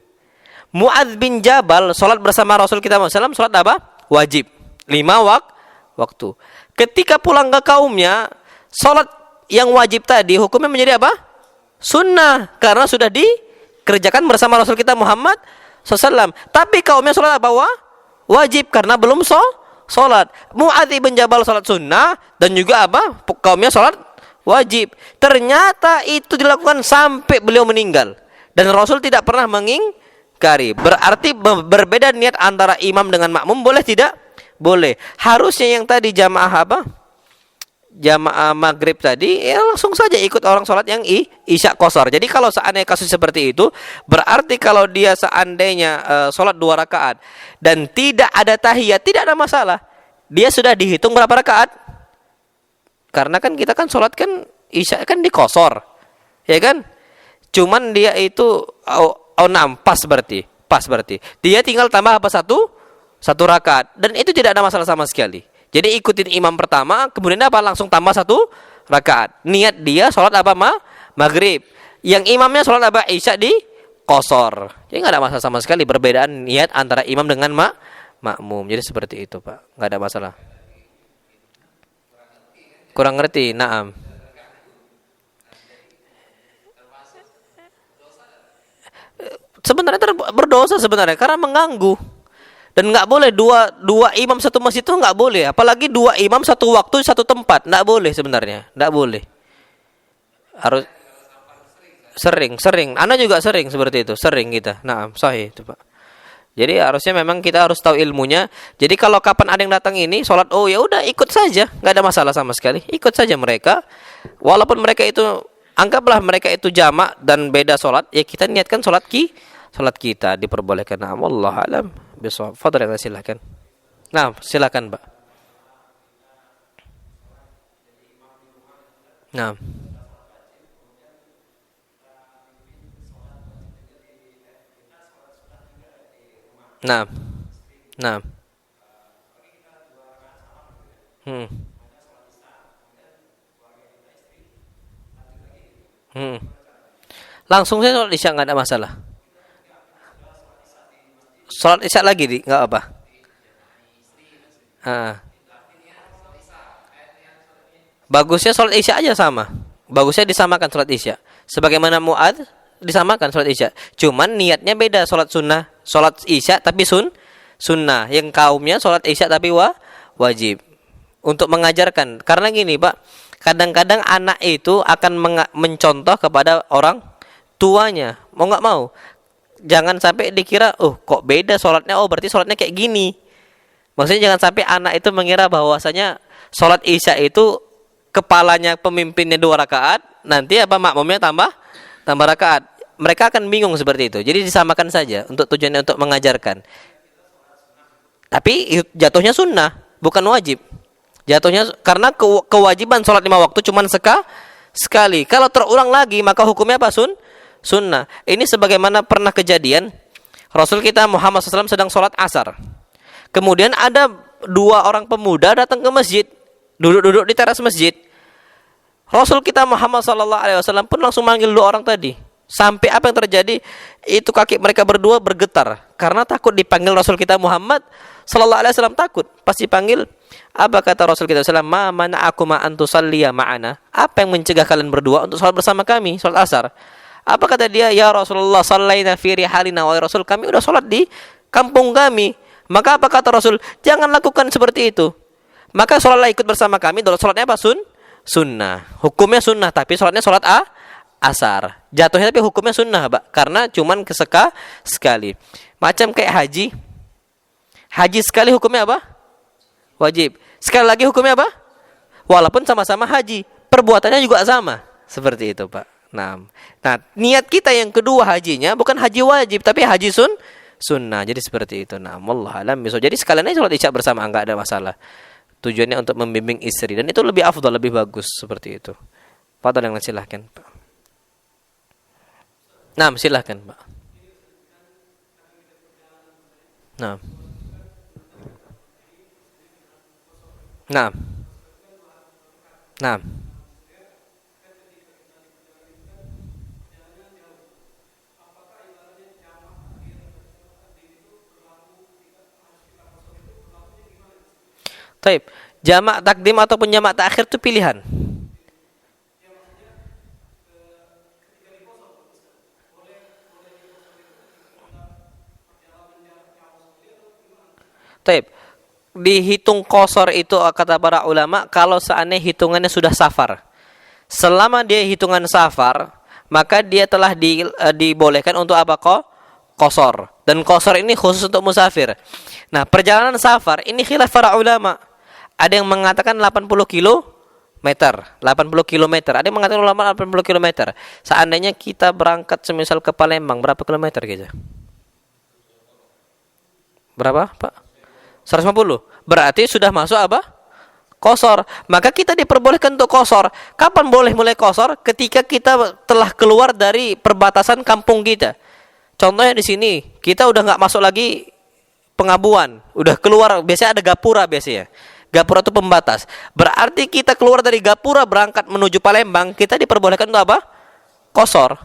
Mu'adz bin Jabal sholat bersama Rasul kita SAW. Sholat apa? Wajib. 5 waktu. Ketika pulang ke kaumnya, sholat yang wajib tadi hukumnya menjadi apa? Sunnah, karena sudah dikerjakan bersama Rasul kita Muhammad SAW. Tapi kaumnya sholat apa? Wajib, karena belum sholat. Mu'adz bin Jabal sholat sunnah, dan juga apa? Kaumnya sholat wajib. Ternyata itu dilakukan sampai beliau meninggal, dan Rasul tidak pernah mengingkari. Berarti berbeda niat antara imam dengan makmum, boleh tidak? Boleh. Harusnya yang tadi jamaah apa? Jamaah maghrib tadi, ya langsung saja ikut orang sholat yang isya qashar. Jadi kalau seandainya kasus seperti itu, berarti kalau dia seandainya sholat 2 rakaat dan tidak ada tahiyat, tidak ada masalah. Dia sudah dihitung berapa rakaat? Karena kan kita kan sholat kan isya kan di qashar, ya kan? Cuman dia itu pas berarti. Dia tinggal tambah apa? Satu rakaat, dan itu tidak ada masalah sama sekali. Jadi ikutin imam pertama, kemudian apa? Langsung tambah 1 rakaat. Niat dia sholat apa? Maghrib. Yang imamnya sholat apa? Isya di qashar. Jadi nggak ada masalah sama sekali perbedaan niat antara imam dengan makmum. Jadi seperti itu, Pak. Nggak ada masalah. Kurang ngerti? Naam. Sebenarnya berdosa sebenarnya karena mengganggu. Dan nggak boleh dua imam satu masjid itu nggak boleh, apalagi 2 imam satu waktu satu tempat, nggak boleh sebenarnya, nggak boleh. Harus sering. Anda juga sering seperti itu, sering kita. Nah, sahih itu Pak. Jadi harusnya memang kita harus tahu ilmunya. Jadi kalau kapan ada yang datang ini sholat, oh ya udah ikut saja, nggak ada masalah sama sekali, ikut saja mereka. Walaupun mereka itu, anggaplah mereka itu jamak dan beda sholat, ya kita niatkan sholat kita diperbolehkan. Nah, wallahu alam. Bisawab. Fadhil, silakan. Nah, silakan, Pak. Nah. Nah. Nah. Hmm. Hmm. Langsung saya sholat isya nggak ada masalah. Sholat isya lagi nggak apa. Ah. Bagusnya sholat isya aja sama. Bagusnya disamakan sholat isya. Sebagaimana Mu'adz disamakan sholat isya. Cuman niatnya beda, sholat sunnah, sholat isya tapi sunnah. Yang kaumnya sholat isya tapi wajib. Untuk mengajarkan. Karena gini Pak, kadang-kadang anak itu akan mencontoh kepada orang tuanya. Mau nggak mau. Jangan sampai dikira, oh kok beda sholatnya, oh berarti sholatnya kayak gini. Maksudnya jangan sampai anak itu mengira bahwasanya sholat isya itu kepalanya pemimpinnya 2 rakaat, nanti apa makmumnya tambah rakaat. Mereka akan bingung seperti itu. Jadi disamakan saja untuk tujuannya untuk mengajarkan. Tapi jatuhnya sunnah, bukan wajib. Jatuhnya karena kewajiban sholat 5 waktu cuma sekali. Kalau terulang lagi maka hukumnya apa? Sunnah. Ini sebagaimana pernah kejadian Rasul kita Muhammad SAW sedang sholat asar. Kemudian ada 2 orang pemuda datang ke masjid, duduk-duduk di teras masjid. Rasul kita Muhammad SAW pun langsung manggil 2 orang tadi. Sampai apa yang terjadi? Itu kaki mereka berdua bergetar karena takut dipanggil Rasul kita Muhammad SAW. Takut. Pas dipanggil, apa kata Rasul kita SAW? Ma mana'akuma an tusalliya ma'ana. Apa yang mencegah kalian berdua untuk sholat bersama kami, sholat asar? Apa kata dia? Ya Rasulullah, sallaina fi rihalina. Wa Rasul, kami udah sholat di kampung kami. Maka apa kata Rasul? Jangan lakukan seperti itu. Maka sholatlah ikut bersama kami. Sholatnya apa? Sunnah. Hukumnya sunnah, tapi sholatnya sholat asar. Jatuhnya tapi hukumnya sunnah, Pak. Karena cuman sekali. Macam kayak haji. Haji sekali hukumnya apa? Wajib. Sekali lagi hukumnya apa? Walaupun sama-sama haji, perbuatannya juga sama. Seperti itu, Pak. Nah, niat kita yang kedua hajinya bukan haji wajib, tapi haji sunnah. Jadi seperti itu. Nah, wallahu alam. Jadi sekalian aja sholat isya bersama, enggak ada masalah. Tujuannya untuk membimbing istri, dan itu lebih afdal, lebih bagus seperti itu. Pak, yang silahkan, Pak. Nah, silahkan, Pak. Nah. Nah. Nah. Taib. Jamak takdim ataupun jamak takhir itu pilihan. Taib. Dihitung qasar itu kata para ulama kalau seandainya hitungannya sudah safar. Selama dia hitungan safar, maka dia telah dibolehkan untuk apa kok? Qasar. Dan qasar ini khusus untuk musafir. Nah, perjalanan safar ini khilaf para ulama. Ada yang mengatakan 80 kilometer, 80 kilometer. Ada yang mengatakan ulama 80 kilometer. Seandainya kita berangkat semisal ke Palembang, berapa kilometer gitu? Berapa, Pak? 150. Berarti sudah masuk apa? Qasar. Maka kita diperbolehkan untuk qasar. Kapan boleh mulai qasar? Ketika kita telah keluar dari perbatasan kampung kita. Contohnya di sini, kita udah nggak masuk lagi Pengabuan, udah keluar. Biasanya ada gapura biasanya. Gapura itu pembatas. Berarti kita keluar dari gapura berangkat menuju Palembang, kita diperbolehkan untuk apa? Qasar.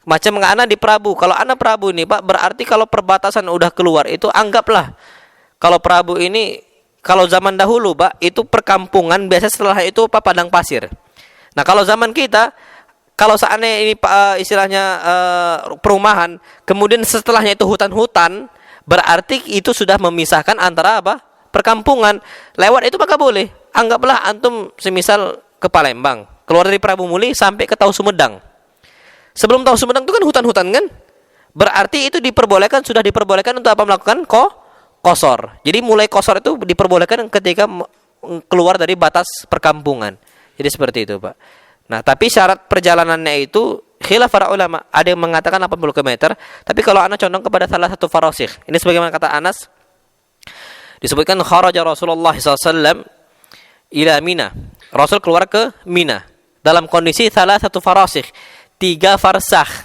Macam anak di Prabu. Kalau anak Prabu ini, Pak, berarti kalau perbatasan udah keluar itu anggaplah kalau Prabu ini, kalau zaman dahulu, Pak, itu perkampungan, biasa setelah itu Pak padang pasir. Nah, kalau zaman kita, kalau seandainya ini istilahnya perumahan, kemudian setelahnya itu hutan-hutan, berarti itu sudah memisahkan antara apa? Perkampungan. Lewat itu maka boleh. Anggaplah antum semisal ke Palembang, keluar dari Prabu Muli sampai ke Tahu Sumedang. Sebelum Tahu Sumedang itu kan hutan-hutan kan? Berarti itu diperbolehkan, sudah diperbolehkan untuk apa? Melakukan qasar. Jadi mulai qasar itu diperbolehkan ketika keluar dari batas perkampungan. Jadi seperti itu, Pak. Nah, tapi syarat perjalanannya itu khilaf para ulama. Ada yang mengatakan 80 km, tapi kalau Anas condong kepada salah satu farasikh. Ini sebagaimana kata Anas, disebutkan kharaja Rasulullah SAW ila Mina. Rasul keluar ke Mina dalam kondisi salah satu farasikh, 3 farsakh.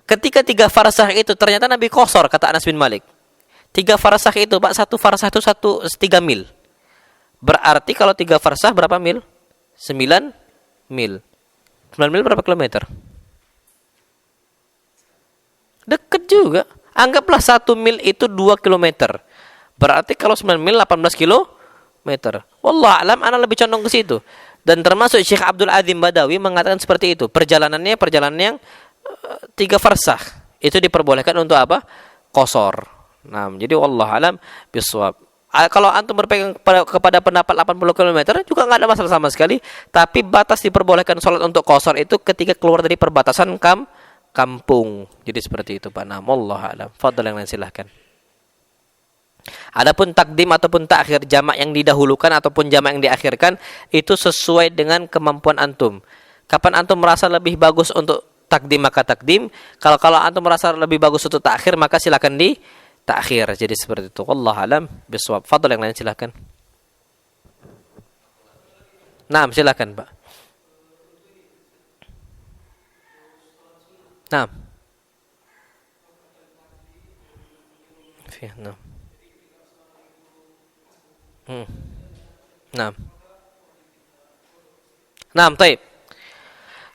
Ketika 3 farsakh itu ternyata Nabi qasar, kata Anas bin Malik. 3 farsakh itu, Pak, 1 farsakh itu 3 mil. Berarti kalau 3 farsakh berapa mil? 9 mil. 9 mil berapa kilometer? Dekat juga. Anggaplah 1 mil itu 2 kilometer. Berarti kalau 9 mil 18 kilometer. Wallah alam, ana lebih condong ke situ. Dan termasuk Syekh Abdul Azim Badawi mengatakan seperti itu. Perjalanan yang 3 farsakh itu diperbolehkan untuk apa? Qasar. Nah, jadi wallah alam bisawab. Kalau antum berpegang kepada pendapat 80 km juga nggak ada masalah sama sekali. Tapi batas diperbolehkan sholat untuk qasar itu ketika keluar dari perbatasan kampung. Jadi seperti itu, Pak. Nah, wallah alam. Fadhal yang lain silahkan. Adapun takdim ataupun takhir, jamak yang didahulukan ataupun jamak yang diakhirkan itu sesuai dengan kemampuan antum. Kapan antum merasa lebih bagus untuk takdim maka takdim. Kalau antum merasa lebih bagus untuk takhir maka silakan di takhir. Jadi seperti itu. Wallahu alam bisawab. Fadhil yang lain silakan. Naam, silakan, Pak. Naam. Naam. Naam. Naam, baik.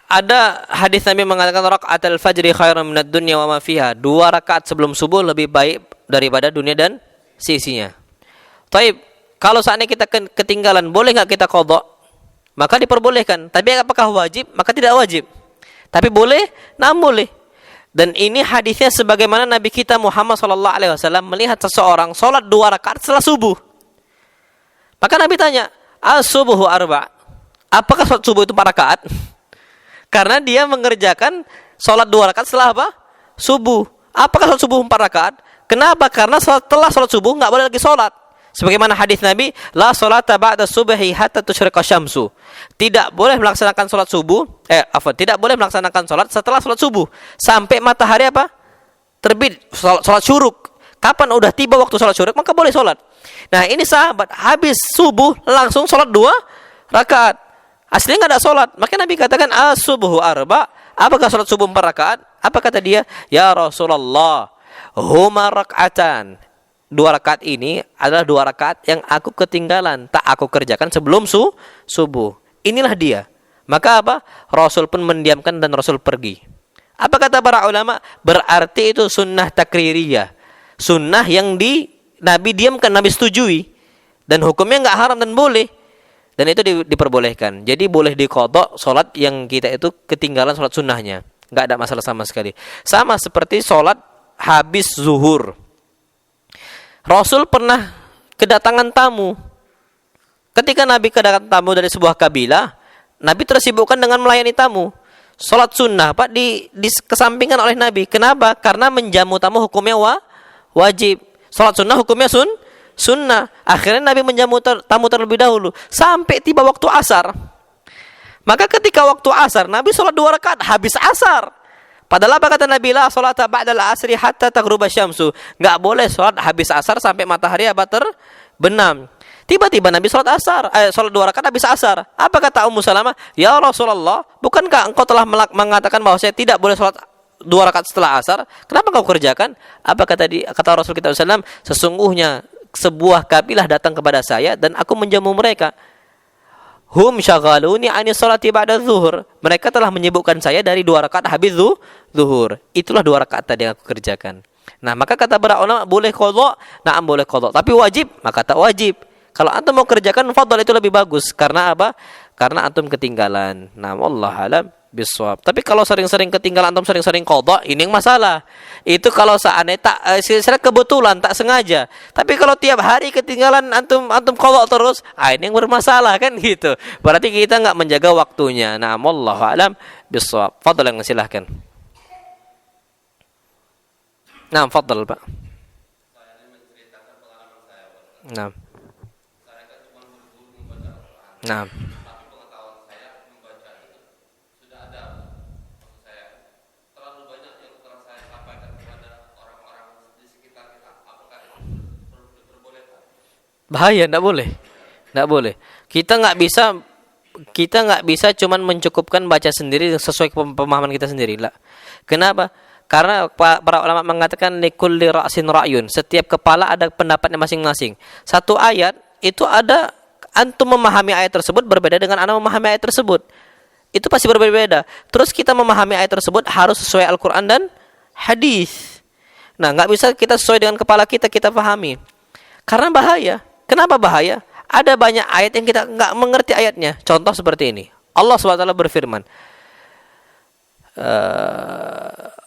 Ada hadis Nabi mengatakan raka'atul fajri khairum minad dunya wa ma fiha. 2 rakaat sebelum subuh lebih baik daripada dunia dan sisinya. Baik, kalau seandainya kita ketinggalan, boleh enggak kita qadha? Maka diperbolehkan. Tapi apakah wajib? Maka tidak wajib. Tapi boleh, naam boleh. Dan ini hadisnya sebagaimana Nabi kita Muhammad sallallahu alaihi wasallam melihat seseorang salat 2 rakaat setelah subuh. Maka Nabi tanya, "As-subuhu arba'?" Apakah salat subuh itu 4 rakaat? Karena dia mengerjakan salat 2 rakaat setelah apa? Subuh. Apakah salat subuh 4 rakaat? Kenapa? Karena setelah salat subuh enggak boleh lagi salat. Sebagaimana hadis Nabi, "La salata ba'da subhi hatta tusyriqa syamsu." Tidak boleh melaksanakan salat subuh, tidak boleh melaksanakan salat setelah salat subuh sampai matahari apa? Terbit, salat syuruk. Kapan udah tiba waktu salat syuruk maka boleh salat. Nah, ini sahabat habis subuh langsung salat 2 rakaat. Aslinya enggak ada salat. Maka Nabi katakan as-subuhu arba'. Apakah salat subuh 4 rakaat? Apa kata dia? Ya Rasulullah, huma rak'atan. 2 rakaat ini adalah 2 rakaat yang aku ketinggalan, tak aku kerjakan sebelum subuh. Inilah dia. Maka apa? Rasul pun mendiamkan dan Rasul pergi. Apa kata para ulama? Berarti itu sunnah takririyah. Sunnah yang Nabi diamkan, Nabi setujui. dan hukumnya nggak haram dan boleh, dan itu diperbolehkan. Jadi boleh diqadha sholat yang kita itu ketinggalan sholat sunnahnya, nggak ada masalah sama sekali. Sama seperti sholat habis zuhur. Rasul pernah kedatangan tamu. Ketika Nabi kedatangan tamu dari sebuah kabilah, Nabi tersibukkan dengan melayani tamu. Sholat sunnah Pak dikesampingkan oleh Nabi. Kenapa? Karena menjamu tamu hukumnya wajib. Sholat sunnah hukumnya sunnah. Akhirnya Nabi menjamu tamu terlebih dahulu sampai tiba waktu asar. Maka ketika waktu asar Nabi sholat 2 rakaat habis asar. Padahal apa kata Nabi? La sholata ba'dal asri hatta taghruba syamsu. Enggak boleh sholat habis asar sampai matahari terbenam. Tiba-tiba Nabi sholat 2 rakaat habis asar. Apa kata Ummu Salamah? Ya Rasulullah, bukankah engkau telah mengatakan bahwa saya tidak boleh sholat 2 rakaat setelah asar? Kenapa kau kerjakan? Apa kata Rasul kita SAW? Sesungguhnya sebuah kabilah datang kepada saya dan aku menjamu mereka. Hum syaghaluni ani sholati ba'da zuhur. Mereka telah menyibukkan saya dari 2 rakaat habis zuhur. Itulah 2 rakaat tadi yang aku kerjakan. Nah, maka kata para ulama boleh qadha, na'am boleh qadha. Tapi wajib, maka tak wajib. Kalau antum mau kerjakan fadhal itu lebih bagus. Karena apa? Karena antum ketinggalan. Nah, wallahu alam bisawab. Tapi kalau sering-sering ketinggalan, antum sering-sering qadha, ini yang masalah. Itu kalau seandainya secara kebetulan tak sengaja. Tapi kalau tiap hari ketinggalan antum qadha terus, ini yang bermasalah kan gitu. Berarti kita enggak menjaga waktunya. Nah, wallahu alam bisawab. Fadhal, yang silahkan. Nah, fadhal, Pak. Saya ini menceritakan pengalaman saya, Pak. Nah. Saya kan cuma berburu membaca Al-Quran. Nah. Tapi pengetahuan saya membaca itu sudah ada. Maksud saya terlalu banyak yang telah saya sampaikan kepada orang-orang di sekitar kita. Apakah itu diperbolehkan? Bahaya, enggak boleh. Enggak boleh. Kita nggak bisa cuman mencukupkan baca sendiri sesuai pemahaman kita sendiri lah. Kenapa? Karena para ulama mengatakan likulli ra'sin ra'yun. Setiap kepala ada pendapatnya masing-masing. Satu ayat itu ada antum memahami ayat tersebut berbeda dengan ana memahami ayat tersebut. Itu pasti berbeda. Terus kita memahami ayat tersebut harus sesuai Al-Qur'an dan hadis. Nah, nggak bisa kita sesuai dengan kepala kita pahami. Karena bahaya. Kenapa bahaya? Ada banyak ayat yang kita nggak mengerti ayatnya. Contoh seperti ini. Allah SWT berfirman,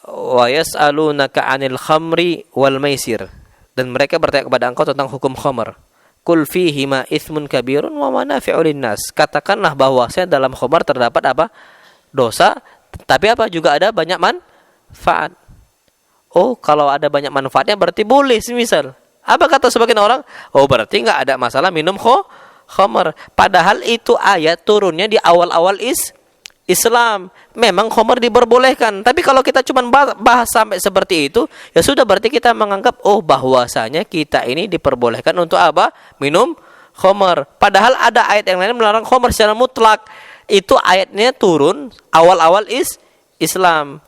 wa yas'alunaka 'anil khamri wal maisir, dan mereka bertanya kepada engkau tentang hukum khamr. Qul fihima itsmun kabirun wa manafi'u linnas. Katakanlah bahwasanya dalam khamr terdapat apa? Dosa, tapi apa? Juga ada banyak manfaat. Oh, kalau ada banyak manfaatnya berarti boleh semisal. Apa kata sebagian orang? Oh, berarti enggak ada masalah minum khamr. Padahal itu ayat turunnya di awal-awal Islam. Memang khamr diperbolehkan. Tapi kalau kita cuma bahas sampai seperti itu, ya sudah, berarti kita menganggap bahwasanya kita ini diperbolehkan untuk apa? Minum khamr. Padahal ada ayat yang lain melarang khamr secara mutlak. Itu ayatnya turun awal-awal Islam.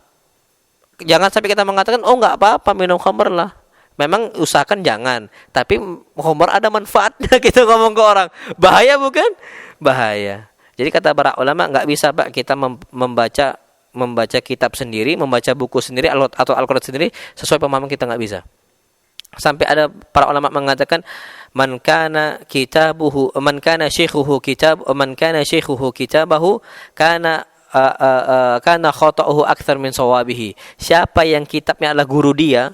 Jangan sampai kita mengatakan, enggak apa-apa minum khamr lah. Memang usahakan jangan. Tapi khamr ada manfaatnya, kita ngomong ke orang. Bahaya bukan? Bahaya. Jadi kata para ulama, nggak bisa Pak kita membaca kitab sendiri, membaca buku sendiri atau Al-Quran sendiri sesuai pemahaman kita, nggak bisa. Sampai ada para ulama mengatakan man kana syekhuhu kitabahu kana khata'uhu aktsar min shawabihi. Siapa yang kitabnya adalah guru dia,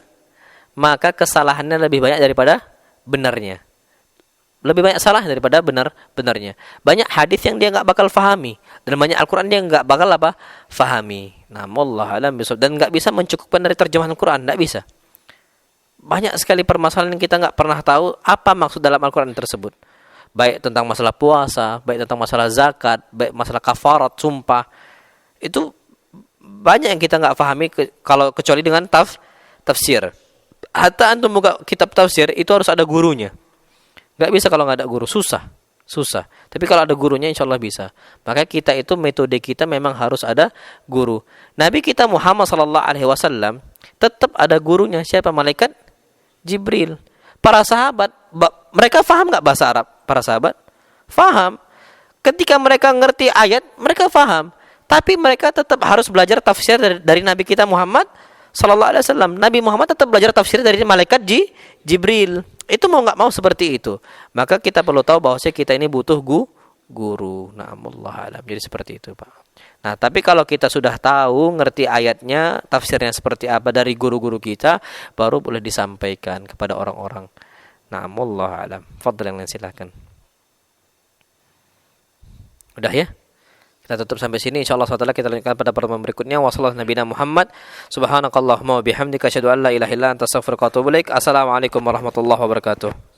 maka kesalahannya lebih banyak daripada benarnya. Lebih banyak salah daripada benarnya. Banyak hadis yang dia nggak bakal fahami, dan banyak Al-Quran dia nggak bakal fahami. Nah, wallahu a'lam bishawab. Dan nggak bisa mencukupkan dari terjemahan Al-Quran, nggak bisa. Banyak sekali permasalahan yang kita nggak pernah tahu apa maksud dalam Al-Quran tersebut. Baik tentang masalah puasa, baik tentang masalah zakat, baik masalah kafarat, sumpah. Itu banyak yang kita nggak fahami kalau kecuali dengan tafsir. Hatta antum buka kitab tafsir itu harus ada gurunya. Nggak bisa kalau nggak ada guru, susah. Tapi kalau ada gurunya insya Allah bisa. Maka kita itu metode kita memang harus ada guru. Nabi kita Muhammad SAW tetap ada gurunya. Siapa? Malaikat Jibril. Para sahabat, mereka faham nggak bahasa Arab? Para sahabat faham. Ketika mereka ngerti ayat, mereka faham. Tapi mereka tetap harus belajar tafsir dari Nabi kita Muhammad SAW. Nabi Muhammad tetap belajar tafsir dari malaikat Jibril. Itu mau nggak mau seperti itu. Maka kita perlu tahu bahwa kita ini butuh guru. Na'amullah alam. Jadi seperti itu, Pak. Nah, tapi kalau kita sudah tahu, ngerti ayatnya, tafsirnya seperti apa dari guru-guru kita, baru boleh disampaikan kepada orang-orang. Na'amullah alam. Fadl yang lain silakan. Udah ya? Kita tutup sampai sini. InsyaAllah SWT kita lanjutkan pada pertemuan berikutnya. Wassalamualaikum warahmatullahi wabarakatuh. Subhanakallahumma wa bihamdika asyhadu an la ilaha illa anta astaghfiruka wa atubu ilaik. Assalamualaikum warahmatullahi wabarakatuh.